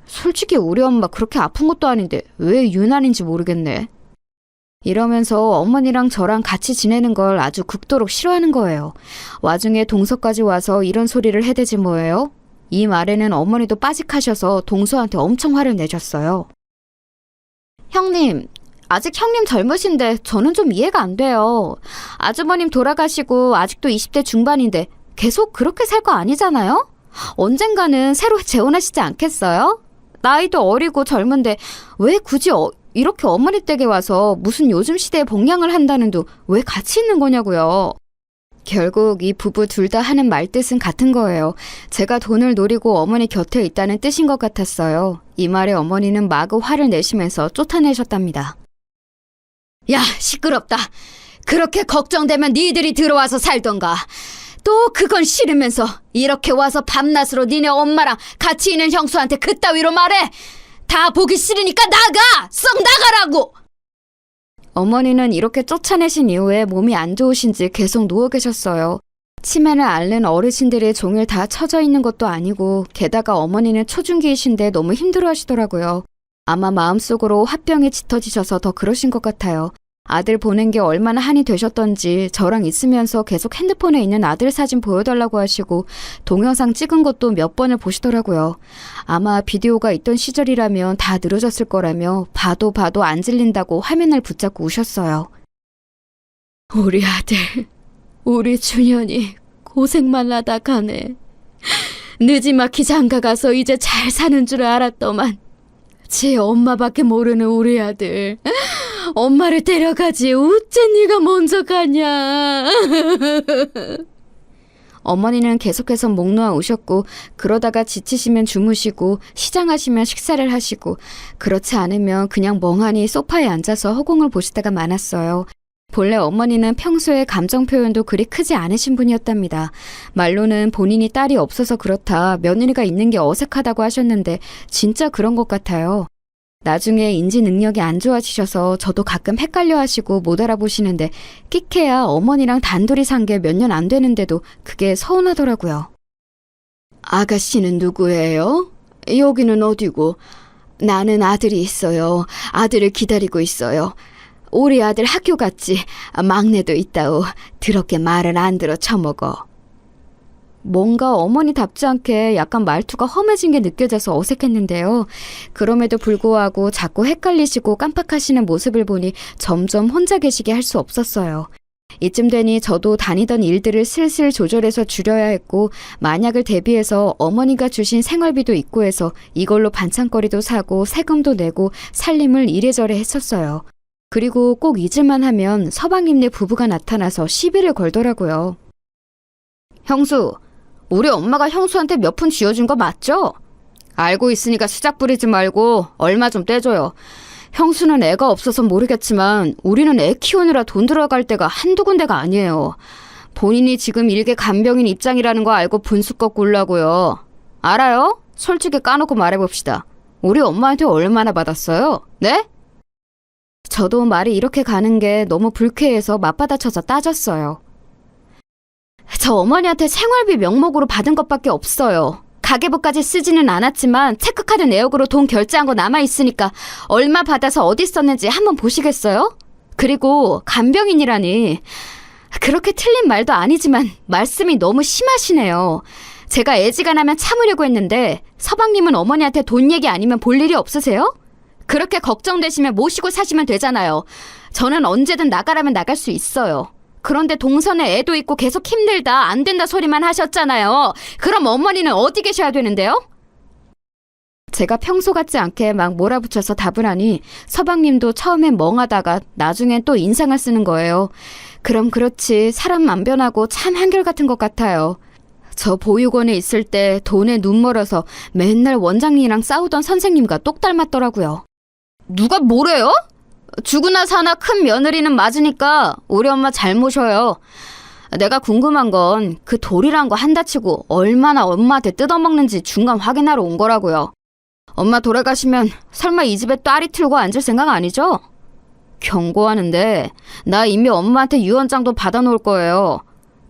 솔직히 우리 엄마 그렇게 아픈 것도 아닌데 왜 유난인지 모르겠네. 이러면서 어머니랑 저랑 같이 지내는 걸 아주 극도로 싫어하는 거예요. 와중에 동서까지 와서 이런 소리를 해대지 뭐예요? 이 말에는 어머니도 빠직하셔서 동서한테 엄청 화를 내셨어요. 형님, 아직 형님 젊으신데 저는 좀 이해가 안 돼요. 아주버님 돌아가시고 아직도 20대 중반인데 계속 그렇게 살 거 아니잖아요? 언젠가는 새로 재혼하시지 않겠어요? 나이도 어리고 젊은데 왜 굳이 이렇게 어머니 댁에 와서 무슨 요즘 시대에 복양을 한다는 둥 왜 같이 있는 거냐고요. 결국 이 부부 둘 다 하는 말뜻은 같은 거예요. 제가 돈을 노리고 어머니 곁에 있다는 뜻인 것 같았어요. 이 말에 어머니는 마구 화를 내시면서 쫓아내셨답니다. 야, 시끄럽다. 그렇게 걱정되면 니들이 들어와서 살던가. 또 그건 싫으면서 이렇게 와서 밤낮으로 니네 엄마랑 같이 있는 형수한테 그따위로 말해. 다 보기 싫으니까 나가! 썩 나가라고! 어머니는 이렇게 쫓아내신 이후에 몸이 안 좋으신지 계속 누워 계셨어요. 치매를 앓는 어르신들이 종일 다 처져 있는 것도 아니고 게다가 어머니는 초중기이신데 너무 힘들어하시더라고요. 아마 마음속으로 화병이 짙어지셔서 더 그러신 것 같아요. 아들 보낸 게 얼마나 한이 되셨던지 저랑 있으면서 계속 핸드폰에 있는 아들 사진 보여달라고 하시고 동영상 찍은 것도 몇 번을 보시더라고요. 아마 비디오가 있던 시절이라면 다 늘어졌을 거라며 봐도 안 질린다고 화면을 붙잡고 우셨어요. 우리 아들, 우리 준현이 고생만 하다 가네. 느지막이 장가가서 이제 잘 사는 줄 알았더만 지 엄마밖에 모르는 우리 아들. 엄마를 데려가지 어째 네가 먼저 가냐. 어머니는 계속해서 목 놓아 우셨고 그러다가 지치시면 주무시고 시장하시면 식사를 하시고 그렇지 않으면 그냥 멍하니 소파에 앉아서 허공을 보시다가 많았어요. 본래 어머니는 평소에 감정 표현도 그리 크지 않으신 분이었답니다. 말로는 본인이 딸이 없어서 그렇다 며느리가 있는 게 어색하다고 하셨는데 진짜 그런 것 같아요. 나중에 인지 능력이 안 좋아지셔서 저도 가끔 헷갈려 하시고 못 알아보시는데 끽해야 어머니랑 단둘이 산 게 몇 년 안 되는데도 그게 서운하더라고요. 아가씨는 누구예요? 여기는 어디고? 나는 아들이 있어요. 아들을 기다리고 있어요. 우리 아들 학교 갔지. 막내도 있다오. 더럽게 말을 안 들어 처먹어. 뭔가 어머니답지 않게 약간 말투가 험해진 게 느껴져서 어색했는데요. 그럼에도 불구하고 자꾸 헷갈리시고 깜빡하시는 모습을 보니 점점 혼자 계시게 할 수 없었어요. 이쯤 되니 저도 다니던 일들을 슬슬 조절해서 줄여야 했고 만약을 대비해서 어머니가 주신 생활비도 있고 해서 이걸로 반찬거리도 사고 세금도 내고 살림을 이래저래 했었어요. 그리고 꼭 잊을만 하면 서방님네 부부가 나타나서 시비를 걸더라고요. 형수, 우리 엄마가 형수한테 몇 푼 쥐어준 거 맞죠? 알고 있으니까 수작 부리지 말고 얼마 좀 떼줘요. 형수는 애가 없어서 모르겠지만 우리는 애 키우느라 돈 들어갈 때가 한두 군데가 아니에요. 본인이 지금 일개 간병인 입장이라는 거 알고 분수 꺾고 오려고요. 알아요? 솔직히 까놓고 말해봅시다. 우리 엄마한테 얼마나 받았어요? 네? 저도 말이 이렇게 가는 게 너무 불쾌해서 맞받아쳐서 따졌어요. 저 어머니한테 생활비 명목으로 받은 것밖에 없어요. 가계부까지 쓰지는 않았지만 체크카드 내역으로 돈 결제한 거 남아있으니까 얼마 받아서 어디 썼는지 한번 보시겠어요? 그리고 간병인이라니 그렇게 틀린 말도 아니지만 말씀이 너무 심하시네요. 제가 애지간하면 참으려고 했는데 서방님은 어머니한테 돈 얘기 아니면 볼 일이 없으세요? 그렇게 걱정되시면 모시고 사시면 되잖아요. 저는 언제든 나가라면 나갈 수 있어요. 그런데 동선에 애도 있고 계속 힘들다 안 된다 소리만 하셨잖아요. 그럼 어머니는 어디 계셔야 되는데요? 제가 평소 같지 않게 막 몰아붙여서 답을 하니 서방님도 처음엔 멍하다가 나중엔 또 인상을 쓰는 거예요. 그럼 그렇지 사람 안 변하고 참 한결같은 것 같아요. 저 보육원에 있을 때 돈에 눈 멀어서 맨날 원장님이랑 싸우던 선생님과 똑 닮았더라고요. 누가 뭐래요? 죽으나 사나 큰 며느리는 맞으니까 우리 엄마 잘 모셔요. 내가 궁금한 건 그 돌이란 거 한다 치고 얼마나 엄마한테 뜯어먹는지 중간 확인하러 온 거라고요. 엄마 돌아가시면 설마 이 집에 딸이 틀고 앉을 생각 아니죠? 경고하는데 나 이미 엄마한테 유언장도 받아놓을 거예요.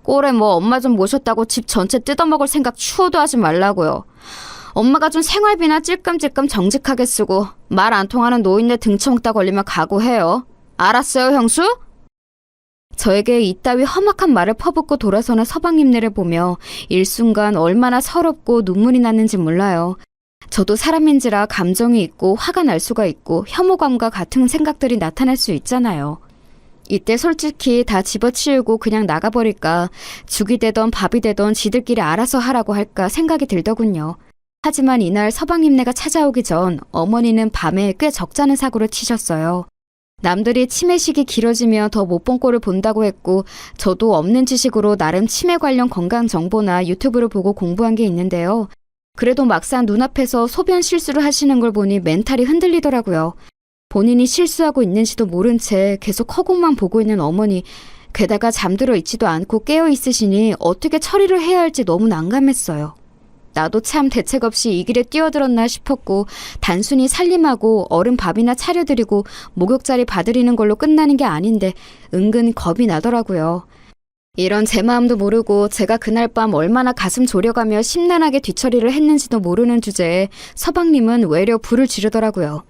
꼴에 뭐 엄마 좀 모셨다고 집 전체 뜯어먹을 생각 추호도 하지 말라고요. 엄마가 준 생활비나 찔끔찔끔 정직하게 쓰고 말 안 통하는 노인네 등쳐먹다 걸리면 각오해요. 알았어요, 형수? 저에게 이따위 험악한 말을 퍼붓고 돌아서는 서방님네를 보며 일순간 얼마나 서럽고 눈물이 났는지 몰라요. 저도 사람인지라 감정이 있고 화가 날 수가 있고 혐오감과 같은 생각들이 나타날 수 있잖아요. 이때 솔직히 다 집어치우고 그냥 나가버릴까 죽이 되던 밥이 되던 지들끼리 알아서 하라고 할까 생각이 들더군요. 하지만 이날 서방님네가 찾아오기 전 어머니는 밤에 꽤 적잖은 사고를 치셨어요. 남들이 치매식이 길어지며 더 못 본 꼴을 본다고 했고 저도 없는 지식으로 나름 치매 관련 건강 정보나 유튜브를 보고 공부한 게 있는데요. 그래도 막상 눈앞에서 소변 실수를 하시는 걸 보니 멘탈이 흔들리더라고요. 본인이 실수하고 있는지도 모른 채 계속 허공만 보고 있는 어머니, 게다가 잠들어 있지도 않고 깨어 있으시니 어떻게 처리를 해야 할지 너무 난감했어요. 나도 참 대책 없이 이 길에 뛰어들었나 싶었고 단순히 살림하고 어른 밥이나 차려드리고 목욕자리 봐드리는 걸로 끝나는 게 아닌데 은근 겁이 나더라고요. 이런 제 마음도 모르고 제가 그날 밤 얼마나 가슴 졸여가며 심란하게 뒤처리를 했는지도 모르는 주제에 서방님은 외려 불을 지르더라고요.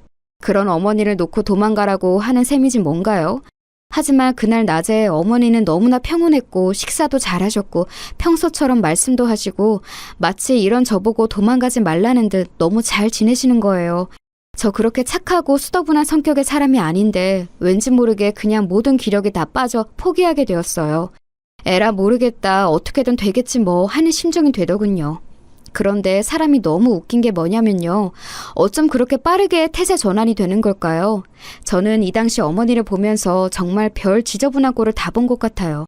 그런 어머니를 놓고 도망가라고 하는 셈이지 뭔가요? 하지만 그날 낮에 어머니는 너무나 평온했고 식사도 잘하셨고 평소처럼 말씀도 하시고 마치 이런 저보고 도망가지 말라는 듯 너무 잘 지내시는 거예요. 저 그렇게 착하고 수더분한 성격의 사람이 아닌데 왠지 모르게 그냥 모든 기력이 다 빠져 포기하게 되었어요. 에라 모르겠다 어떻게든 되겠지 뭐 하는 심정이 되더군요. 그런데 사람이 너무 웃긴 게 뭐냐면요. 어쩜 그렇게 빠르게 태세 전환이 되는 걸까요? 저는 이 당시 어머니를 보면서 정말 별 지저분한 꼴을 다 본 것 같아요.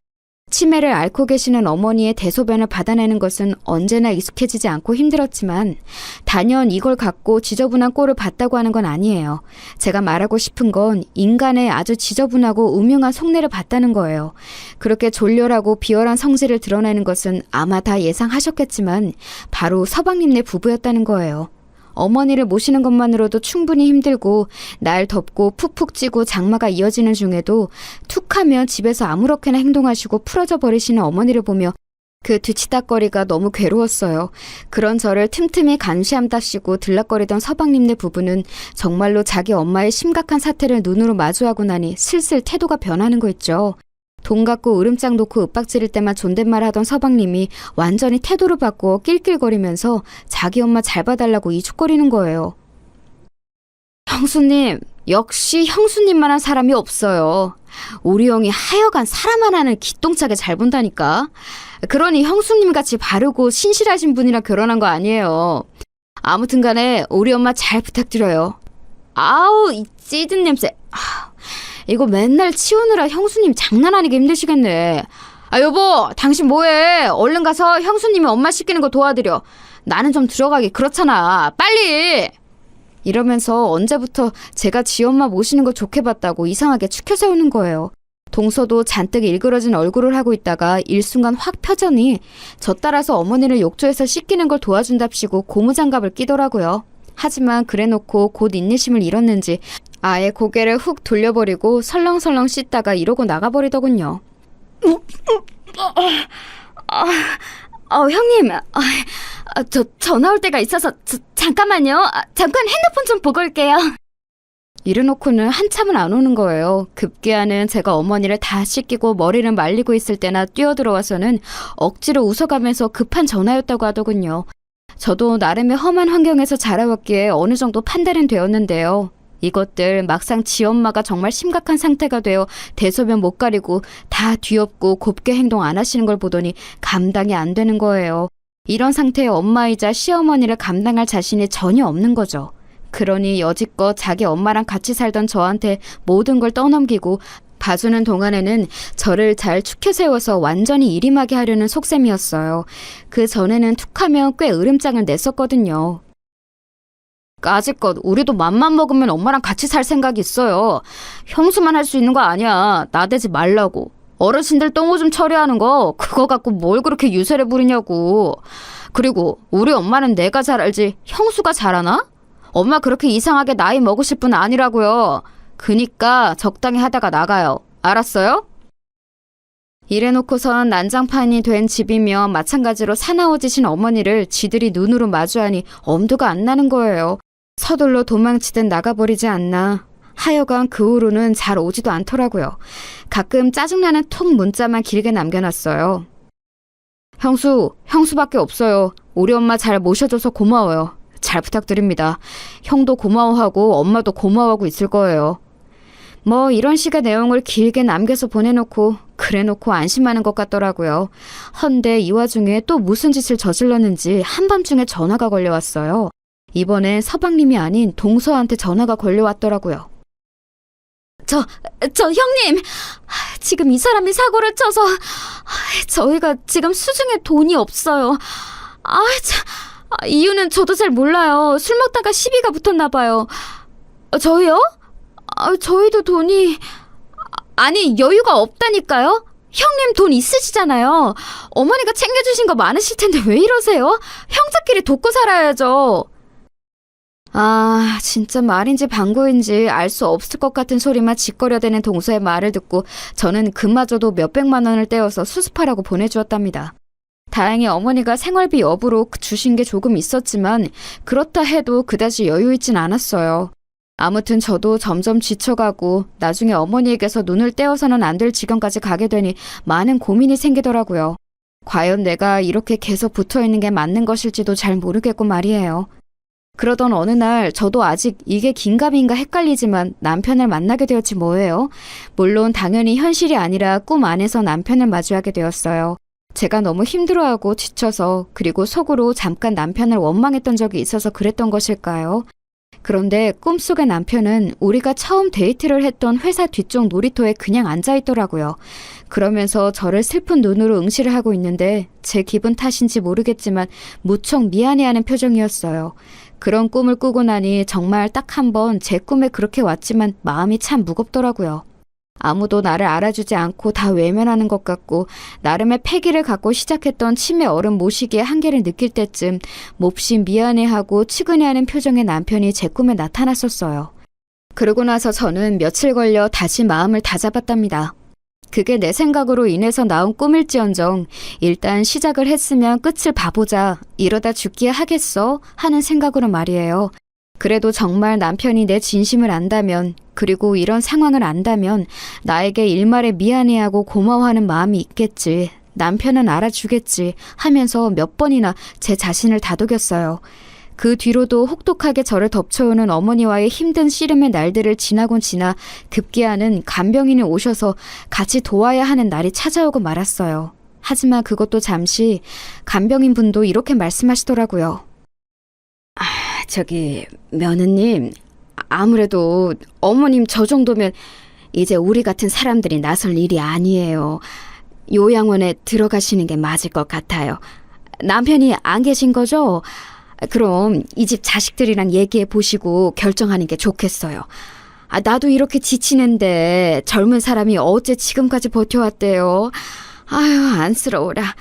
치매를 앓고 계시는 어머니의 대소변을 받아내는 것은 언제나 익숙해지지 않고 힘들었지만 단연 이걸 갖고 지저분한 꼴을 봤다고 하는 건 아니에요. 제가 말하고 싶은 건 인간의 아주 지저분하고 음흉한 속내를 봤다는 거예요. 그렇게 졸렬하고 비열한 성질을 드러내는 것은 아마 다 예상하셨겠지만 바로 서방님네 부부였다는 거예요. 어머니를 모시는 것만으로도 충분히 힘들고 날 덥고 푹푹 찌고 장마가 이어지는 중에도 툭하면 집에서 아무렇게나 행동하시고 풀어져 버리시는 어머니를 보며 그 뒤치다거리가 너무 괴로웠어요. 그런 저를 틈틈이 감시함답시고 들락거리던 서방님네 부부는 정말로 자기 엄마의 심각한 사태를 눈으로 마주하고 나니 슬슬 태도가 변하는 거 있죠. 돈 갖고 으름장 놓고 윽박지를 때만 존댓말 하던 서방님이 완전히 태도를 바꾸어 낄낄거리면서 자기 엄마 잘 봐달라고 이죽거리는 거예요. 형수님, 역시 형수님만한 사람이 없어요. 우리 형이 하여간 사람 하나는 기똥차게 잘 본다니까. 그러니 형수님같이 바르고 신실하신 분이랑 결혼한 거 아니에요. 아무튼 간에 우리 엄마 잘 부탁드려요. 아우, 이 찌든 냄새. 이거 맨날 치우느라 형수님 장난 아니게 힘드시겠네. 아 여보, 당신 뭐해? 얼른 가서 형수님이 엄마 씻기는 거 도와드려. 나는 좀 들어가기 그렇잖아. 빨리! 이러면서 언제부터 제가 지 엄마 모시는 거 좋게 봤다고 이상하게 추켜 세우는 거예요. 동서도 잔뜩 일그러진 얼굴을 하고 있다가 일순간 확 펴더니 저 따라서 어머니를 욕조에서 씻기는 걸 도와준답시고 고무장갑을 끼더라고요. 하지만 그래놓고 곧 인내심을 잃었는지 아예 고개를 훅 돌려버리고 설렁설렁 씻다가 이러고 나가버리더군요. 형님, 저 전화 올 때가 있어서 잠깐만요. 잠깐 핸드폰 좀 보고 올게요. 이래놓고는 한참을 안 오는 거예요. 급기야는 제가 어머니를 다 씻기고 머리를 말리고 있을 때나 뛰어들어와서는 억지로 웃어가면서 급한 전화였다고 하더군요. 저도 나름의 험한 환경에서 자라왔기에 어느 정도 판단은 되었는데요. 이것들 막상 지 엄마가 정말 심각한 상태가 되어 대소변 못 가리고 다 뒤엎고 곱게 행동 안 하시는 걸 보더니 감당이 안 되는 거예요. 이런 상태의 엄마이자 시어머니를 감당할 자신이 전혀 없는 거죠. 그러니 여지껏 자기 엄마랑 같이 살던 저한테 모든 걸 떠넘기고 봐주는 동안에는 저를 잘 축혀 세워서 완전히 일임하게 하려는 속셈이었어요. 그 전에는 툭하면 꽤 으름장을 냈었거든요. 까짓것 우리도 맘만 먹으면 엄마랑 같이 살 생각이 있어요. 형수만 할 수 있는 거 아니야. 나대지 말라고. 어르신들 똥오줌 처리하는 거 그거 갖고 뭘 그렇게 유세를 부리냐고. 그리고 우리 엄마는 내가 잘 알지 형수가 잘 아나? 엄마 그렇게 이상하게 나이 먹으실 분 아니라고요. 그니까 적당히 하다가 나가요. 알았어요? 이래놓고선 난장판이 된 집이며 마찬가지로 사나워지신 어머니를 지들이 눈으로 마주하니 엄두가 안 나는 거예요. 서둘러 도망치듯 나가버리지 않나. 하여간 그 후로는 잘 오지도 않더라고요. 가끔 짜증나는 톡 문자만 길게 남겨놨어요. 형수밖에 없어요. 우리 엄마 잘 모셔줘서 고마워요. 잘 부탁드립니다. 형도 고마워하고 엄마도 고마워하고 있을 거예요. 뭐 이런 식의 내용을 길게 남겨서 보내놓고 그래놓고 안심하는 것 같더라고요. 헌데 이 와중에 또 무슨 짓을 저질렀는지 한밤중에 전화가 걸려왔어요. 이번엔 서방님이 아닌 동서한테 전화가 걸려왔더라고요. 저 형님! 지금 이 사람이 사고를 쳐서 저희가 지금 수중에 돈이 없어요. 이유는 저도 잘 몰라요. 술 먹다가 시비가 붙었나 봐요. 저희요? 저희도 돈이... 아니 여유가 없다니까요? 형님 돈 있으시잖아요. 어머니가 챙겨주신 거 많으실 텐데 왜 이러세요? 형제끼리 돕고 살아야죠. 진짜 말인지 방구인지 알 수 없을 것 같은 소리만 짓거려대는 동서의 말을 듣고 저는 그마저도 몇백만 원을 떼어서 수습하라고 보내주었답니다. 다행히 어머니가 생활비 여부로 주신 게 조금 있었지만 그렇다 해도 그다지 여유 있진 않았어요. 아무튼 저도 점점 지쳐가고 나중에 어머니에게서 눈을 떼어서는 안 될 지경까지 가게 되니 많은 고민이 생기더라고요. 과연 내가 이렇게 계속 붙어있는 게 맞는 것일지도 잘 모르겠고 말이에요. 그러던 어느 날 저도 아직 이게 긴가민가 헷갈리지만 남편을 만나게 되었지 뭐예요. 물론 당연히 현실이 아니라 꿈 안에서 남편을 마주하게 되었어요. 제가 너무 힘들어하고 지쳐서 그리고 속으로 잠깐 남편을 원망했던 적이 있어서 그랬던 것일까요? 그런데 꿈속의 남편은 우리가 처음 데이트를 했던 회사 뒤쪽 놀이터에 그냥 앉아있더라고요. 그러면서 저를 슬픈 눈으로 응시를 하고 있는데 제 기분 탓인지 모르겠지만 무척 미안해하는 표정이었어요. 그런 꿈을 꾸고 나니 정말 딱 한 번 제 꿈에 그렇게 왔지만 마음이 참 무겁더라고요. 아무도 나를 알아주지 않고 다 외면하는 것 같고 나름의 패기를 갖고 시작했던 치매 어른 모시기의 한계를 느낄 때쯤 몹시 미안해하고 측은해하는 표정의 남편이 제 꿈에 나타났었어요. 그러고 나서 저는 며칠 걸려 다시 마음을 다잡았답니다. 그게 내 생각으로 인해서 나온 꿈일지언정 일단 시작을 했으면 끝을 봐보자, 이러다 죽기야 하겠어 하는 생각으로 말이에요. 그래도 정말 남편이 내 진심을 안다면, 그리고 이런 상황을 안다면 나에게 일말에 미안해하고 고마워하는 마음이 있겠지, 남편은 알아주겠지 하면서 몇 번이나 제 자신을 다독였어요. 그 뒤로도 혹독하게 저를 덮쳐오는 어머니와의 힘든 씨름의 날들을 지나곤 지나 급기야는 간병인이 오셔서 같이 도와야 하는 날이 찾아오고 말았어요. 하지만 그것도 잠시. 간병인 분도 이렇게 말씀하시더라고요. 며느님, 아무래도 어머님 저 정도면 이제 우리 같은 사람들이 나설 일이 아니에요. 요양원에 들어가시는 게 맞을 것 같아요. 남편이 안 계신 거죠? 그럼 이 집 자식들이랑 얘기해 보시고 결정하는 게 좋겠어요. 나도 이렇게 지치는데 젊은 사람이 어째 지금까지 버텨왔대요. 아유, 안쓰러워라.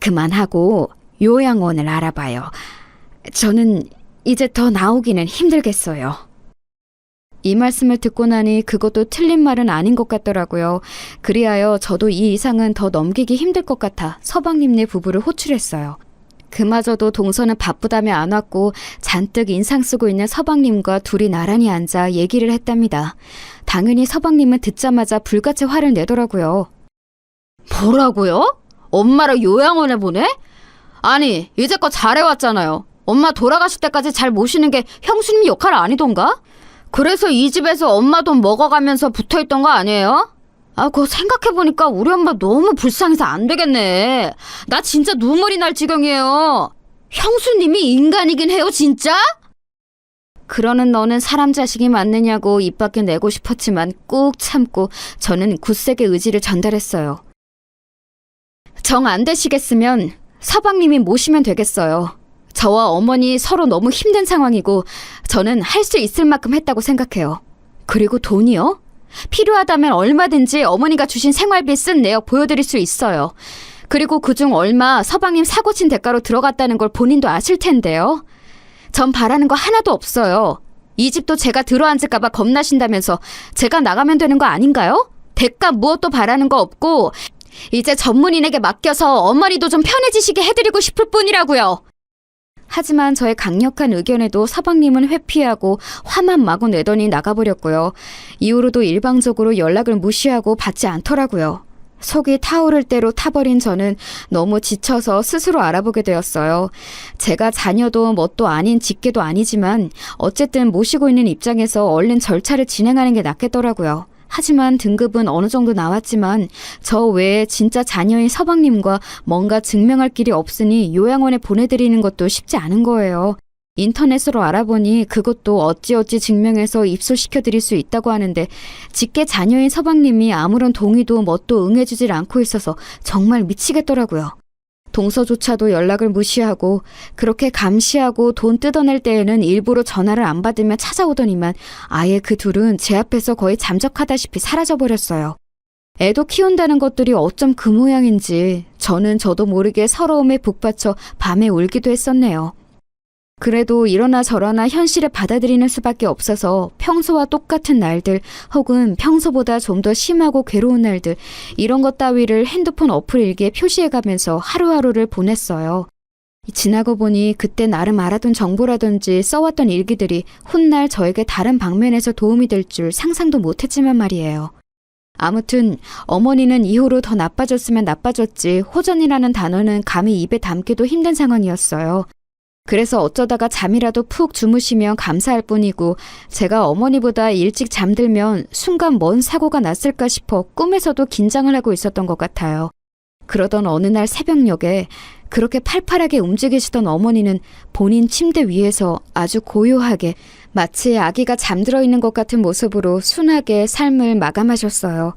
그만하고 요양원을 알아봐요. 저는 이제 더 나오기는 힘들겠어요. 이 말씀을 듣고 나니 그것도 틀린 말은 아닌 것 같더라고요. 그리하여 저도 이 이상은 더 넘기기 힘들 것 같아 서방님네 부부를 호출했어요. 그마저도 동서는 바쁘다며 안 왔고 잔뜩 인상 쓰고 있는 서방님과 둘이 나란히 앉아 얘기를 했답니다. 당연히 서방님은 듣자마자 불같이 화를 내더라고요. 뭐라고요? 엄마를 요양원에 보내? 아니, 이제껏 잘해왔잖아요. 엄마 돌아가실 때까지 잘 모시는 게 형수님 역할 아니던가? 그래서 이 집에서 엄마 돈 먹어가면서 붙어있던 거 아니에요? 그거 생각해보니까 우리 엄마 너무 불쌍해서 안 되겠네. 나 진짜 눈물이 날 지경이에요. 형수님이 인간이긴 해요, 진짜? 그러는 너는 사람 자식이 맞느냐고 입 밖에 내고 싶었지만 꾹 참고 저는 굳세게 의지를 전달했어요. 정 안 되시겠으면 서방님이 모시면 되겠어요. 저와 어머니 서로 너무 힘든 상황이고 저는 할 수 있을 만큼 했다고 생각해요. 그리고 돈이요? 필요하다면 얼마든지 어머니가 주신 생활비 쓴 내역 보여드릴 수 있어요. 그리고 그중 얼마 서방님 사고 친 대가로 들어갔다는 걸 본인도 아실 텐데요. 전 바라는 거 하나도 없어요. 이 집도 제가 들어앉을까 봐 겁나신다면서 제가 나가면 되는 거 아닌가요? 대가 무엇도 바라는 거 없고 이제 전문인에게 맡겨서 어머니도 좀 편해지시게 해드리고 싶을 뿐이라고요. 하지만 저의 강력한 의견에도 서방님은 회피하고 화만 마구 내더니 나가버렸고요. 이후로도 일방적으로 연락을 무시하고 받지 않더라고요. 속이 타오를 대로 타버린 저는 너무 지쳐서 스스로 알아보게 되었어요. 제가 자녀도 뭣도 아닌 직계도 아니지만 어쨌든 모시고 있는 입장에서 얼른 절차를 진행하는 게 낫겠더라고요. 하지만 등급은 어느 정도 나왔지만 저 외에 진짜 자녀인 서방님과 뭔가 증명할 길이 없으니 요양원에 보내드리는 것도 쉽지 않은 거예요. 인터넷으로 알아보니 그것도 어찌어찌 증명해서 입소시켜드릴 수 있다고 하는데 직계 자녀인 서방님이 아무런 동의도 뭣도 응해주질 않고 있어서 정말 미치겠더라고요. 동서조차도 연락을 무시하고 그렇게 감시하고 돈 뜯어낼 때에는 일부러 전화를 안 받으며 찾아오더니만 아예 그 둘은 제 앞에서 거의 잠적하다시피 사라져버렸어요. 애도 키운다는 것들이 어쩜 그 모양인지 저는 저도 모르게 서러움에 북받쳐 밤에 울기도 했었네요. 그래도 이러나 저러나 현실을 받아들이는 수밖에 없어서 평소와 똑같은 날들 혹은 평소보다 좀 더 심하고 괴로운 날들 이런 것 따위를 핸드폰 어플 일기에 표시해가면서 하루하루를 보냈어요. 지나고 보니 그때 나름 알아둔 정보라든지 써왔던 일기들이 훗날 저에게 다른 방면에서 도움이 될 줄 상상도 못했지만 말이에요. 아무튼 어머니는 이후로 더 나빠졌으면 나빠졌지 호전이라는 단어는 감히 입에 담기도 힘든 상황이었어요. 그래서 어쩌다가 잠이라도 푹 주무시면 감사할 뿐이고 제가 어머니보다 일찍 잠들면 순간 뭔 사고가 났을까 싶어 꿈에서도 긴장을 하고 있었던 것 같아요. 그러던 어느 날 새벽녘에 그렇게 팔팔하게 움직이시던 어머니는 본인 침대 위에서 아주 고요하게 마치 아기가 잠들어 있는 것 같은 모습으로 순하게 삶을 마감하셨어요.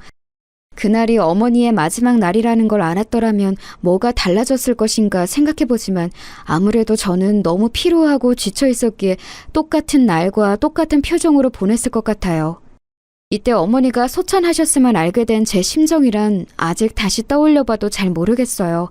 그날이 어머니의 마지막 날이라는 걸 알았더라면 뭐가 달라졌을 것인가 생각해보지만 아무래도 저는 너무 피로하고 지쳐 있었기에 똑같은 날과 똑같은 표정으로 보냈을 것 같아요. 이때 어머니가 소천하셨으면 알게 된 제 심정이란 아직 다시 떠올려봐도 잘 모르겠어요.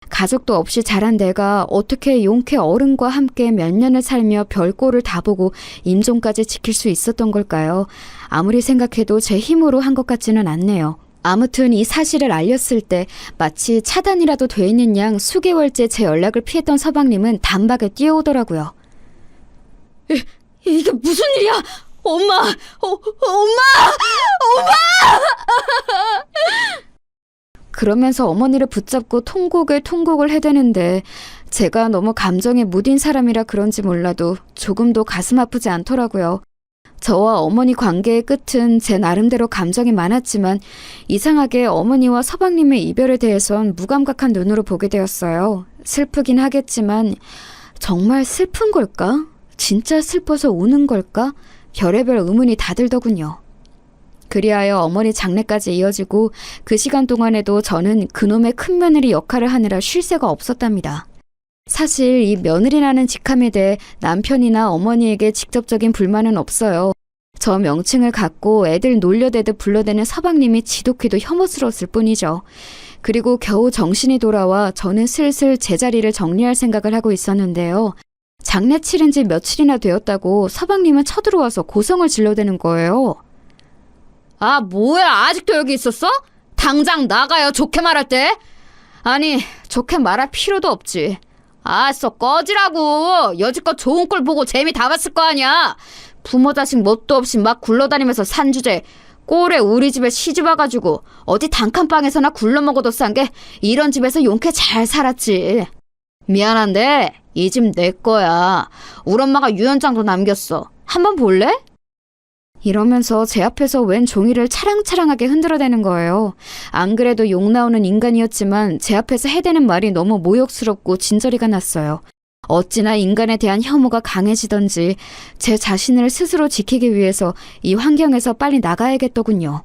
가족도 없이 자란 내가 어떻게 용케 어른과 함께 몇 년을 살며 별꼴을 다 보고 임종까지 지킬 수 있었던 걸까요? 아무리 생각해도 제 힘으로 한 것 같지는 않네요. 아무튼 이 사실을 알렸을 때 마치 차단이라도 돼 있는 양 수개월째 제 연락을 피했던 서방님은 단박에 뛰어오더라고요. 이게 무슨 일이야? 엄마! 엄마! 그러면서 어머니를 붙잡고 통곡을 해대는데 제가 너무 감정에 무딘 사람이라 그런지 몰라도 조금도 가슴 아프지 않더라고요. 저와 어머니 관계의 끝은 제 나름대로 감정이 많았지만 이상하게 어머니와 서방님의 이별에 대해선 무감각한 눈으로 보게 되었어요. 슬프긴 하겠지만 정말 슬픈 걸까? 진짜 슬퍼서 우는 걸까? 별의별 의문이 다 들더군요. 그리하여 어머니 장례까지 이어지고 그 시간 동안에도 저는 그놈의 큰며느리 역할을 하느라 쉴 새가 없었답니다. 사실 이 며느리라는 직함에 대해 남편이나 어머니에게 직접적인 불만은 없어요. 저 명칭을 갖고 애들 놀려대듯 불러대는 서방님이 지독히도 혐오스러웠을 뿐이죠. 그리고 겨우 정신이 돌아와 저는 슬슬 제자리를 정리할 생각을 하고 있었는데요. 장례 치른 지 며칠이나 되었다고 서방님은 쳐들어와서 고성을 질러대는 거예요. 아, 뭐야, 아직도 여기 있었어? 당장 나가요, 좋게 말할 때. 아니, 좋게 말할 필요도 없지. 아싸, 꺼지라고. 여지껏 좋은 꼴 보고 재미 다 봤을 거 아니야. 부모 자식 뭣도 없이 막 굴러다니면서 산 주제 꼴에 우리 집에 시집 와가지고 어디 단칸방에서나 굴러먹어도 싼 게 이런 집에서 용케 잘 살았지. 미안한데 이 집 내 거야. 우리 엄마가 유언장도 남겼어. 한번 볼래? 이러면서 제 앞에서 웬 종이를 차랑차랑하게 흔들어대는 거예요. 안 그래도 욕 나오는 인간이었지만 제 앞에서 해대는 말이 너무 모욕스럽고 진저리가 났어요. 어찌나 인간에 대한 혐오가 강해지던지 제 자신을 스스로 지키기 위해서 이 환경에서 빨리 나가야겠더군요.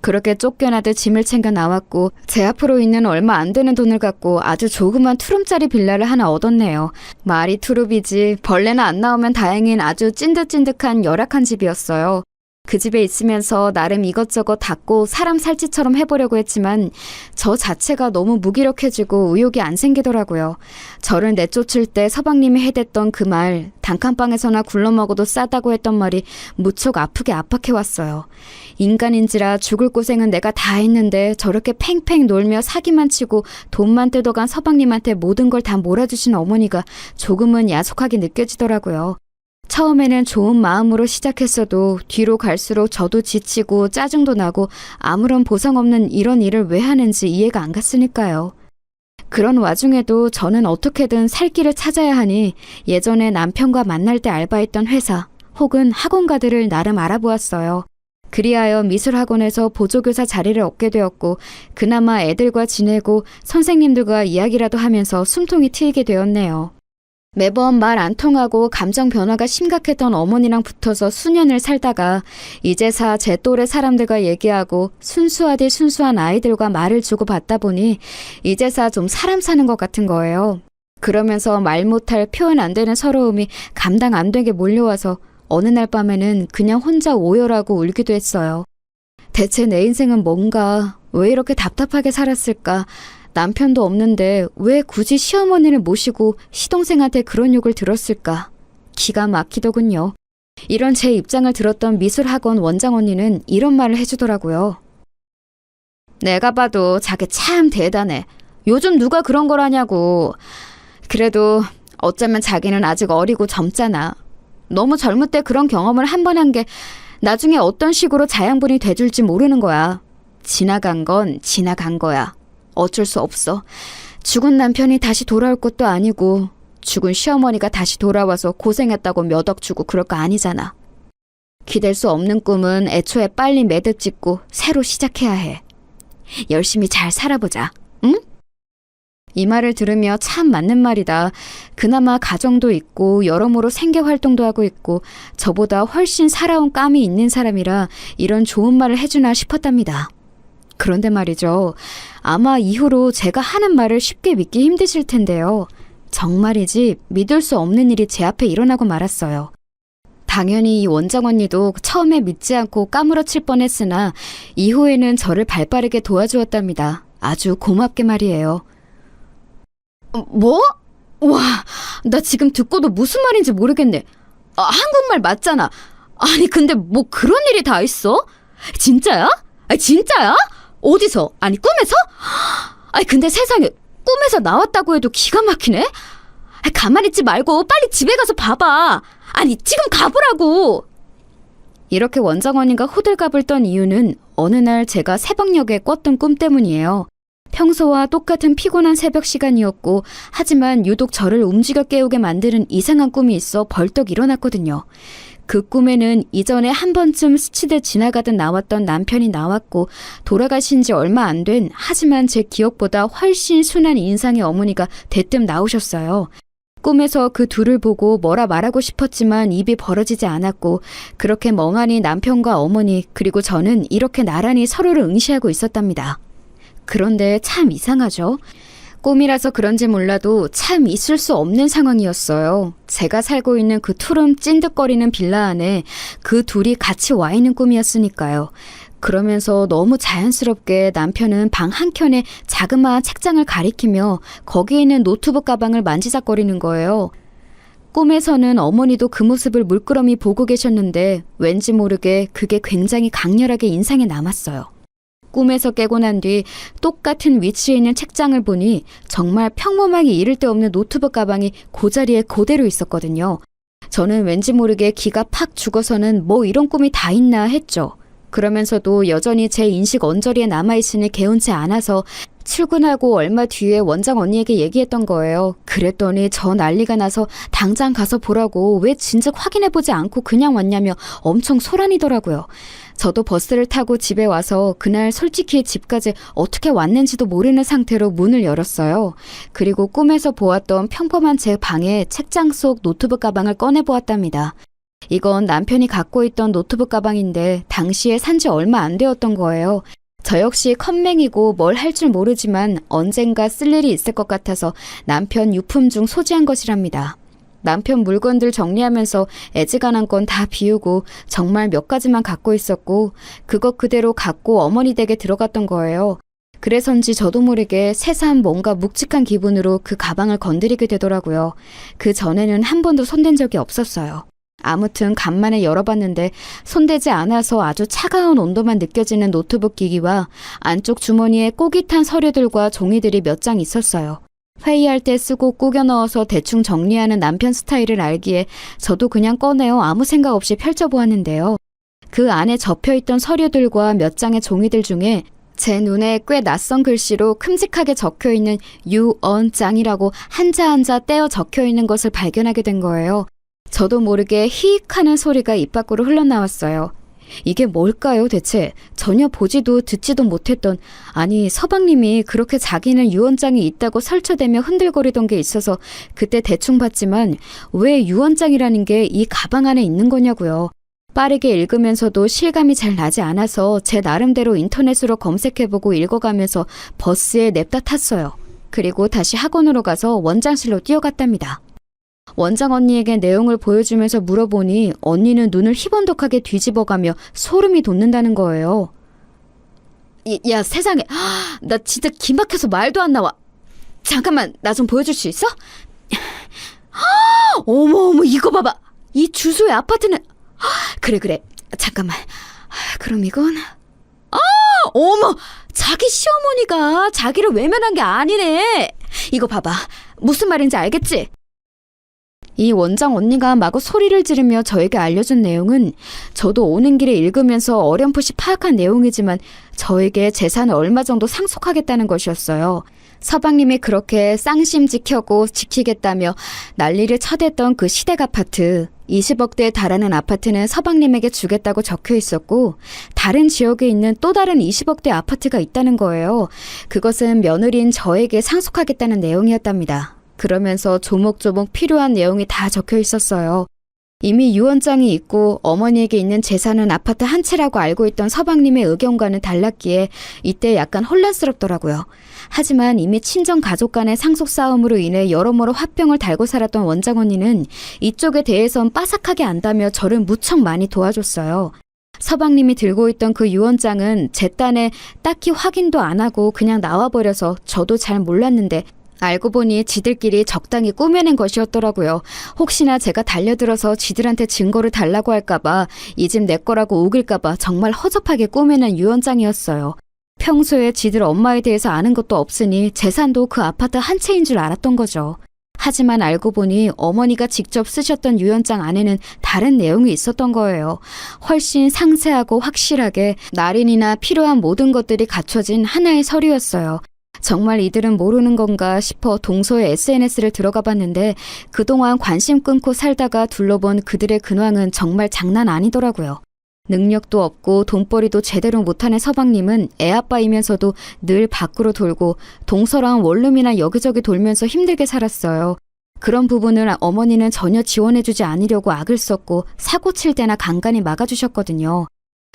그렇게 쫓겨나듯 짐을 챙겨 나왔고 제 앞으로 있는 얼마 안 되는 돈을 갖고 아주 조그만 투룸짜리 빌라를 하나 얻었네요. 말이 투룸이지 벌레나 안 나오면 다행인 아주 찐득찐득한 열악한 집이었어요. 그 집에 있으면서 나름 이것저것 닦고 사람 살찌처럼 해보려고 했지만 저 자체가 너무 무기력해지고 의욕이 안 생기더라고요. 저를 내쫓을 때 서방님이 해댔던 그 말, 단칸방에서나 굴러먹어도 싸다고 했던 말이 무척 아프게 압박해왔어요. 인간인지라 죽을 고생은 내가 다 했는데 저렇게 팽팽 놀며 사기만 치고 돈만 뜯어간 서방님한테 모든 걸 다 몰아주신 어머니가 조금은 야속하게 느껴지더라고요. 처음에는 좋은 마음으로 시작했어도 뒤로 갈수록 저도 지치고 짜증도 나고 아무런 보상 없는 이런 일을 왜 하는지 이해가 안 갔으니까요. 그런 와중에도 저는 어떻게든 살 길을 찾아야 하니 예전에 남편과 만날 때 알바했던 회사 혹은 학원가들을 나름 알아보았어요. 그리하여 미술학원에서 보조교사 자리를 얻게 되었고 그나마 애들과 지내고 선생님들과 이야기라도 하면서 숨통이 트이게 되었네요. 매번 말 안 통하고 감정 변화가 심각했던 어머니랑 붙어서 수년을 살다가 이제사 제 또래 사람들과 얘기하고 순수하디 순수한 아이들과 말을 주고받다 보니 이제사 좀 사람 사는 것 같은 거예요. 그러면서 말 못할 표현 안 되는 서러움이 감당 안 되게 몰려와서 어느 날 밤에는 그냥 혼자 오열하고 울기도 했어요. 대체 내 인생은 뭔가, 왜 이렇게 답답하게 살았을까? 남편도 없는데 왜 굳이 시어머니를 모시고 시동생한테 그런 욕을 들었을까? 기가 막히더군요. 이런 제 입장을 들었던 미술학원 원장 언니는 이런 말을 해주더라고요. 내가 봐도 자기 참 대단해. 요즘 누가 그런 걸 하냐고. 그래도 어쩌면 자기는 아직 어리고 젊잖아. 너무 젊을 때 그런 경험을 한 번 한 게 나중에 어떤 식으로 자양분이 돼줄지 모르는 거야. 지나간 건 지나간 거야. 어쩔 수 없어. 죽은 남편이 다시 돌아올 것도 아니고 죽은 시어머니가 다시 돌아와서 고생했다고 몇 억 주고 그럴 거 아니잖아. 기댈 수 없는 꿈은 애초에 빨리 매듭 짓고 새로 시작해야 해. 열심히 잘 살아보자. 응? 이 말을 들으며 참 맞는 말이다. 그나마 가정도 있고 여러모로 생계활동도 하고 있고 저보다 훨씬 살아온 깜이 있는 사람이라 이런 좋은 말을 해주나 싶었답니다. 그런데 말이죠. 아마 이후로 제가 하는 말을 쉽게 믿기 힘드실 텐데요. 정말이지 믿을 수 없는 일이 제 앞에 일어나고 말았어요. 당연히 이 원장 언니도 처음에 믿지 않고 까무러칠 뻔했으나 이후에는 저를 발빠르게 도와주었답니다. 아주 고맙게 말이에요. 뭐? 와, 나 지금 듣고도 무슨 말인지 모르겠네. 한국말 맞잖아. 아니 근데 뭐 그런 일이 다 있어? 진짜야? 진짜야? 어디서? 아니 꿈에서? 아니 근데 세상에 꿈에서 나왔다고 해도 기가 막히네? 가만히 있지 말고 빨리 집에 가서 봐봐. 아니 지금 가보라고. 이렇게 원장언니가 호들갑을 떤 이유는 어느 날 제가 새벽녘에 꿨던 꿈 때문이에요. 평소와 똑같은 피곤한 새벽 시간이었고 하지만 유독 저를 움직여 깨우게 만드는 이상한 꿈이 있어 벌떡 일어났거든요. 그 꿈에는 이전에 한 번쯤 스치듯 지나가듯 나왔던 남편이 나왔고 돌아가신 지 얼마 안 된 하지만 제 기억보다 훨씬 순한 인상의 어머니가 대뜸 나오셨어요. 꿈에서 그 둘을 보고 뭐라 말하고 싶었지만 입이 벌어지지 않았고 그렇게 멍하니 남편과 어머니 그리고 저는 이렇게 나란히 서로를 응시하고 있었답니다. 그런데 참 이상하죠. 꿈이라서 그런지 몰라도 참 있을 수 없는 상황이었어요. 제가 살고 있는 그 투룸 찐득거리는 빌라 안에 그 둘이 같이 와 있는 꿈이었으니까요. 그러면서 너무 자연스럽게 남편은 방 한켠에 자그마한 책장을 가리키며 거기에 있는 노트북 가방을 만지작거리는 거예요. 꿈에서는 어머니도 그 모습을 물끄러미 보고 계셨는데 왠지 모르게 그게 굉장히 강렬하게 인상에 남았어요. 꿈에서 깨고 난 뒤 똑같은 위치에 있는 책장을 보니 정말 평범하기 이를 데 없는 노트북 가방이 그 자리에 그대로 있었거든요. 저는 왠지 모르게 기가 팍 죽어서는 뭐 이런 꿈이 다 있나 했죠. 그러면서도 여전히 제 인식 언저리에 남아있으니 개운치 않아서 출근하고 얼마 뒤에 원장 언니에게 얘기했던 거예요. 그랬더니 저 난리가 나서 당장 가서 보라고 왜 진즉 확인해보지 않고 그냥 왔냐며 엄청 소란이더라고요. 저도 버스를 타고 집에 와서 그날 솔직히 집까지 어떻게 왔는지도 모르는 상태로 문을 열었어요. 그리고 꿈에서 보았던 평범한 제 방에 책장 속 노트북 가방을 꺼내보았답니다. 이건 남편이 갖고 있던 노트북 가방인데 당시에 산지 얼마 안 되었던 거예요. 저 역시 컴맹이고 뭘 할 줄 모르지만 언젠가 쓸 일이 있을 것 같아서 남편 유품 중 소지한 것이랍니다. 남편 물건들 정리하면서 애지간한 건 다 비우고 정말 몇 가지만 갖고 있었고 그것 그대로 갖고 어머니 댁에 들어갔던 거예요. 그래서인지 저도 모르게 새삼 뭔가 묵직한 기분으로 그 가방을 건드리게 되더라고요. 그 전에는 한 번도 손댄 적이 없었어요. 아무튼 간만에 열어봤는데 손대지 않아서 아주 차가운 온도만 느껴지는 노트북 기기와 안쪽 주머니에 꼬깃 탄 서류들과 종이들이 몇 장 있었어요. 회의할 때 쓰고 꾸겨 넣어서 대충 정리하는 남편 스타일을 알기에 저도 그냥 꺼내어 아무 생각 없이 펼쳐보았는데요. 그 안에 접혀있던 서류들과 몇 장의 종이들 중에 제 눈에 꽤 낯선 글씨로 큼직하게 적혀있는 유언장이라고 한자 한자 떼어 적혀있는 것을 발견하게 된 거예요. 저도 모르게 히익 하는 소리가 입 밖으로 흘러나왔어요. 이게 뭘까요 대체? 전혀 보지도 듣지도 못했던, 아니 서방님이 그렇게 자기는 유언장이 있다고 설쳐대며 흔들거리던 게 있어서 그때 대충 봤지만 왜 유언장이라는 게 이 가방 안에 있는 거냐고요. 빠르게 읽으면서도 실감이 잘 나지 않아서 제 나름대로 인터넷으로 검색해보고 읽어가면서 버스에 냅다 탔어요. 그리고 다시 학원으로 가서 원장실로 뛰어갔답니다. 원장 언니에게 내용을 보여주면서 물어보니 언니는 눈을 희번덕하게 뒤집어가며 소름이 돋는다는 거예요. 야 세상에, 나 진짜 기막혀서 말도 안 나와. 잠깐만 나 좀 보여줄 수 있어? 어머 이거 봐봐. 이 주소의 아파트는 그래 잠깐만. 그럼 이건 어머 자기 시어머니가 자기를 외면한 게 아니네. 이거 봐봐. 무슨 말인지 알겠지? 이 원장 언니가 마구 소리를 지르며 저에게 알려준 내용은 저도 오는 길에 읽으면서 어렴풋이 파악한 내용이지만 저에게 재산을 얼마 정도 상속하겠다는 것이었어요. 서방님이 그렇게 쌍심 지켜고 지키겠다며 난리를 쳐댔던 그 시댁 아파트, 20억대에 달하는 아파트는 서방님에게 주겠다고 적혀 있었고 다른 지역에 있는 또 다른 20억대 아파트가 있다는 거예요. 그것은 며느리인 저에게 상속하겠다는 내용이었답니다. 그러면서 조목조목 필요한 내용이 다 적혀 있었어요. 이미 유언장이 있고 어머니에게 있는 재산은 아파트 한 채라고 알고 있던 서방님의 의견과는 달랐기에 이때 약간 혼란스럽더라고요. 하지만 이미 친정 가족 간의 상속 싸움으로 인해 여러모로 화병을 달고 살았던 원장 언니는 이쪽에 대해선 빠삭하게 안다며 저를 무척 많이 도와줬어요. 서방님이 들고 있던 그 유언장은 제 딴에 딱히 확인도 안 하고 그냥 나와버려서 저도 잘 몰랐는데 알고 보니 지들끼리 적당히 꾸며낸 것이었더라고요. 혹시나 제가 달려들어서 지들한테 증거를 달라고 할까봐 이 집 내 거라고 우길까봐 정말 허접하게 꾸며낸 유언장이었어요. 평소에 지들 엄마에 대해서 아는 것도 없으니 재산도 그 아파트 한 채인 줄 알았던 거죠. 하지만 알고 보니 어머니가 직접 쓰셨던 유언장 안에는 다른 내용이 있었던 거예요. 훨씬 상세하고 확실하게 날인이나 필요한 모든 것들이 갖춰진 하나의 서류였어요. 정말 이들은 모르는 건가 싶어 동서의 SNS를 들어가 봤는데 그동안 관심 끊고 살다가 둘러본 그들의 근황은 정말 장난 아니더라고요. 능력도 없고 돈벌이도 제대로 못하는 서방님은 애아빠이면서도 늘 밖으로 돌고 동서랑 원룸이나 여기저기 돌면서 힘들게 살았어요. 그런 부분을 어머니는 전혀 지원해주지 않으려고 악을 썼고 사고 칠 때나 간간히 막아주셨거든요.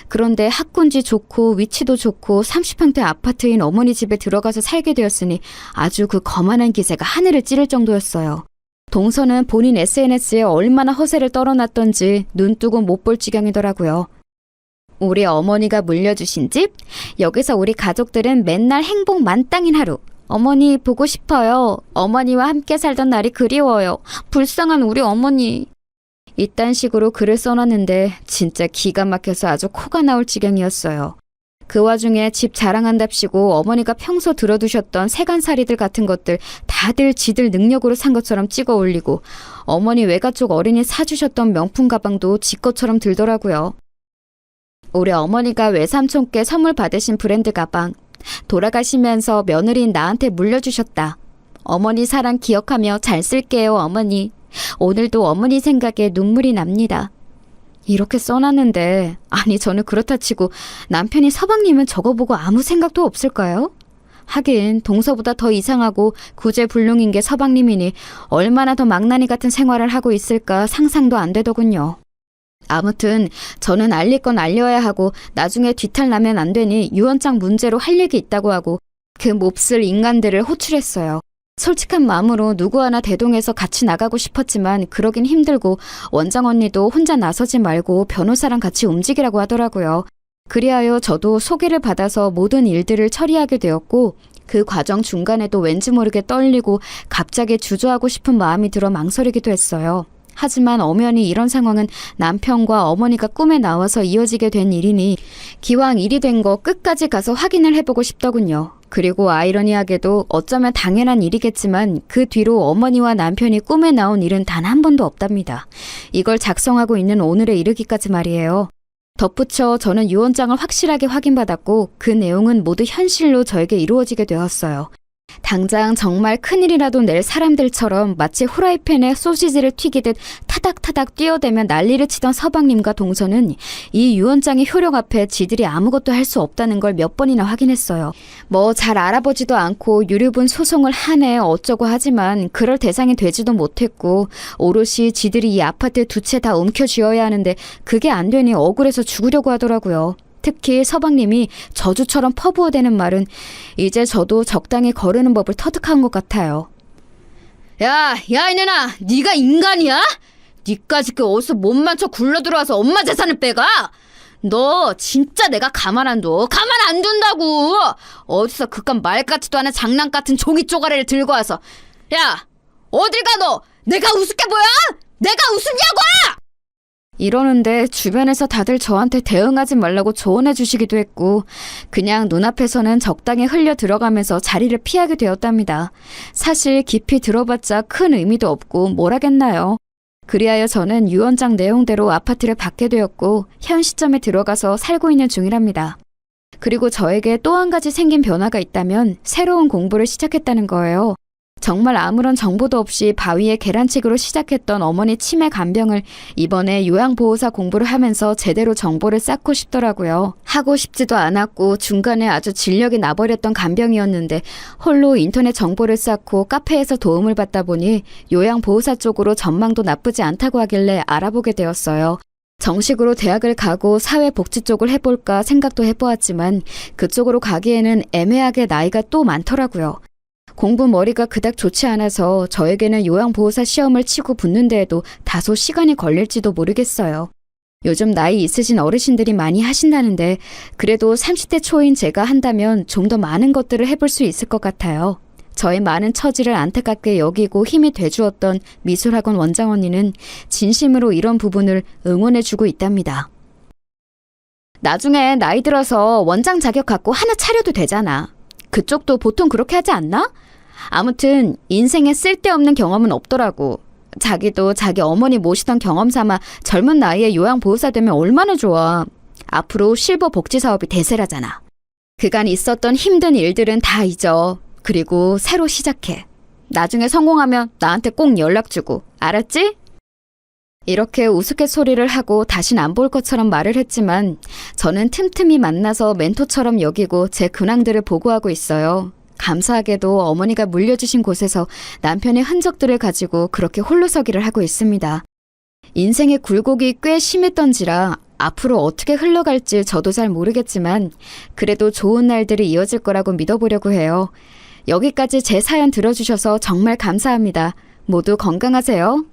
그런데 학군지 좋고 위치도 좋고 30평대 아파트인 어머니 집에 들어가서 살게 되었으니 아주 그 거만한 기세가 하늘을 찌를 정도였어요. 동서는 본인 SNS에 얼마나 허세를 떨어놨던지 눈 뜨고 못 볼 지경이더라고요. 우리 어머니가 물려주신 집? 여기서 우리 가족들은 맨날 행복 만땅인 하루. 어머니 보고 싶어요. 어머니와 함께 살던 날이 그리워요. 불쌍한 우리 어머니. 이딴 식으로 글을 써놨는데 진짜 기가 막혀서 아주 코가 나올 지경이었어요. 그 와중에 집 자랑한답시고 어머니가 평소 들어두셨던 세간살이들 같은 것들 다들 지들 능력으로 산 것처럼 찍어 올리고 어머니 외가 쪽 어린이 사주셨던 명품 가방도 지 것처럼 들더라고요. 우리 어머니가 외삼촌께 선물 받으신 브랜드 가방. 돌아가시면서 며느리인 나한테 물려주셨다. 어머니 사랑 기억하며 잘 쓸게요, 어머니. 오늘도 어머니 생각에 눈물이 납니다. 이렇게 써놨는데 아니 저는 그렇다 치고 남편이 서방님은 저거 보고 아무 생각도 없을까요? 하긴 동서보다 더 이상하고 구제불능인 게 서방님이니 얼마나 더 망나니 같은 생활을 하고 있을까 상상도 안 되더군요. 아무튼 저는 알릴 건 알려야 하고 나중에 뒤탈 나면 안 되니 유언장 문제로 할 얘기 있다고 하고 그 몹쓸 인간들을 호출했어요. 솔직한 마음으로 누구 하나 대동해서 같이 나가고 싶었지만 그러긴 힘들고 원장 언니도 혼자 나서지 말고 변호사랑 같이 움직이라고 하더라고요. 그리하여 저도 소개를 받아서 모든 일들을 처리하게 되었고 그 과정 중간에도 왠지 모르게 떨리고 갑자기 주저하고 싶은 마음이 들어 망설이기도 했어요. 하지만 엄연히 이런 상황은 남편과 어머니가 꿈에 나와서 이어지게 된 일이니 기왕 일이 된 거 끝까지 가서 확인을 해보고 싶더군요. 그리고 아이러니하게도 어쩌면 당연한 일이겠지만 그 뒤로 어머니와 남편이 꿈에 나온 일은 단 한 번도 없답니다. 이걸 작성하고 있는 오늘에 이르기까지 말이에요. 덧붙여 저는 유언장을 확실하게 확인받았고 그 내용은 모두 현실로 저에게 이루어지게 되었어요. 당장 정말 큰일이라도 낼 사람들처럼 마치 후라이팬에 소시지를 튀기듯 타닥타닥 뛰어대며 난리를 치던 서방님과 동서는 이 유언장의 효력 앞에 지들이 아무것도 할 수 없다는 걸 몇 번이나 확인했어요. 뭐 잘 알아보지도 않고 유류분 소송을 하네 어쩌고 하지만 그럴 대상이 되지도 못했고 오롯이 지들이 이 아파트 두 채 다 움켜쥐어야 하는데 그게 안 되니 억울해서 죽으려고 하더라고요. 특히 서방님이 저주처럼 퍼부어대는 말은 이제 저도 적당히 거르는 법을 터득한 것 같아요. 야 이년아, 네가 인간이야? 니까지 그 어디서 몸만 쳐 굴러들어와서 엄마 재산을 빼가? 너 진짜 내가 가만 안 둬. 가만 안 둔다고. 어디서 그깟 말 같지도 않은 장난 같은 종이 쪼가리를 들고 와서 야 어딜 가 너? 내가 우습게 보여? 내가 우습냐고! 이러는데 주변에서 다들 저한테 대응하지 말라고 조언해 주시기도 했고 그냥 눈앞에서는 적당히 흘려 들어가면서 자리를 피하게 되었답니다. 사실 깊이 들어봤자 큰 의미도 없고 뭘 하겠나요. 그리하여 저는 유언장 내용대로 아파트를 받게 되었고 현 시점에 들어가서 살고 있는 중이랍니다. 그리고 저에게 또 한 가지 생긴 변화가 있다면 새로운 공부를 시작했다는 거예요. 정말 아무런 정보도 없이 바위에 계란치기로 시작했던 어머니 치매 간병을 이번에 요양보호사 공부를 하면서 제대로 정보를 쌓고 싶더라고요. 하고 싶지도 않았고 중간에 아주 진력이 나버렸던 간병이었는데 홀로 인터넷 정보를 쌓고 카페에서 도움을 받다 보니 요양보호사 쪽으로 전망도 나쁘지 않다고 하길래 알아보게 되었어요. 정식으로 대학을 가고 사회복지 쪽을 해볼까 생각도 해보았지만 그쪽으로 가기에는 애매하게 나이가 또 많더라고요. 공부 머리가 그닥 좋지 않아서 저에게는 요양보호사 시험을 치고 붙는 데에도 다소 시간이 걸릴지도 모르겠어요. 요즘 나이 있으신 어르신들이 많이 하신다는데 그래도 30대 초인 제가 한다면 좀 더 많은 것들을 해볼 수 있을 것 같아요. 저의 많은 처지를 안타깝게 여기고 힘이 돼주었던 미술학원 원장 언니는 진심으로 이런 부분을 응원해주고 있답니다. 나중에 나이 들어서 원장 자격 갖고 하나 차려도 되잖아. 그쪽도 보통 그렇게 하지 않나? 아무튼 인생에 쓸데없는 경험은 없더라고. 자기도 자기 어머니 모시던 경험 삼아 젊은 나이에 요양보호사 되면 얼마나 좋아. 앞으로 실버 복지 사업이 대세라잖아. 그간 있었던 힘든 일들은 다 잊어. 그리고 새로 시작해. 나중에 성공하면 나한테 꼭 연락 주고. 알았지? 이렇게 우스갯소리를 하고 다신 안 볼 것처럼 말을 했지만 저는 틈틈이 만나서 멘토처럼 여기고 제 근황들을 보고하고 있어요. 감사하게도 어머니가 물려주신 곳에서 남편의 흔적들을 가지고 그렇게 홀로서기를 하고 있습니다. 인생의 굴곡이 꽤 심했던지라 앞으로 어떻게 흘러갈지 저도 잘 모르겠지만 그래도 좋은 날들이 이어질 거라고 믿어보려고 해요. 여기까지 제 사연 들어주셔서 정말 감사합니다. 모두 건강하세요.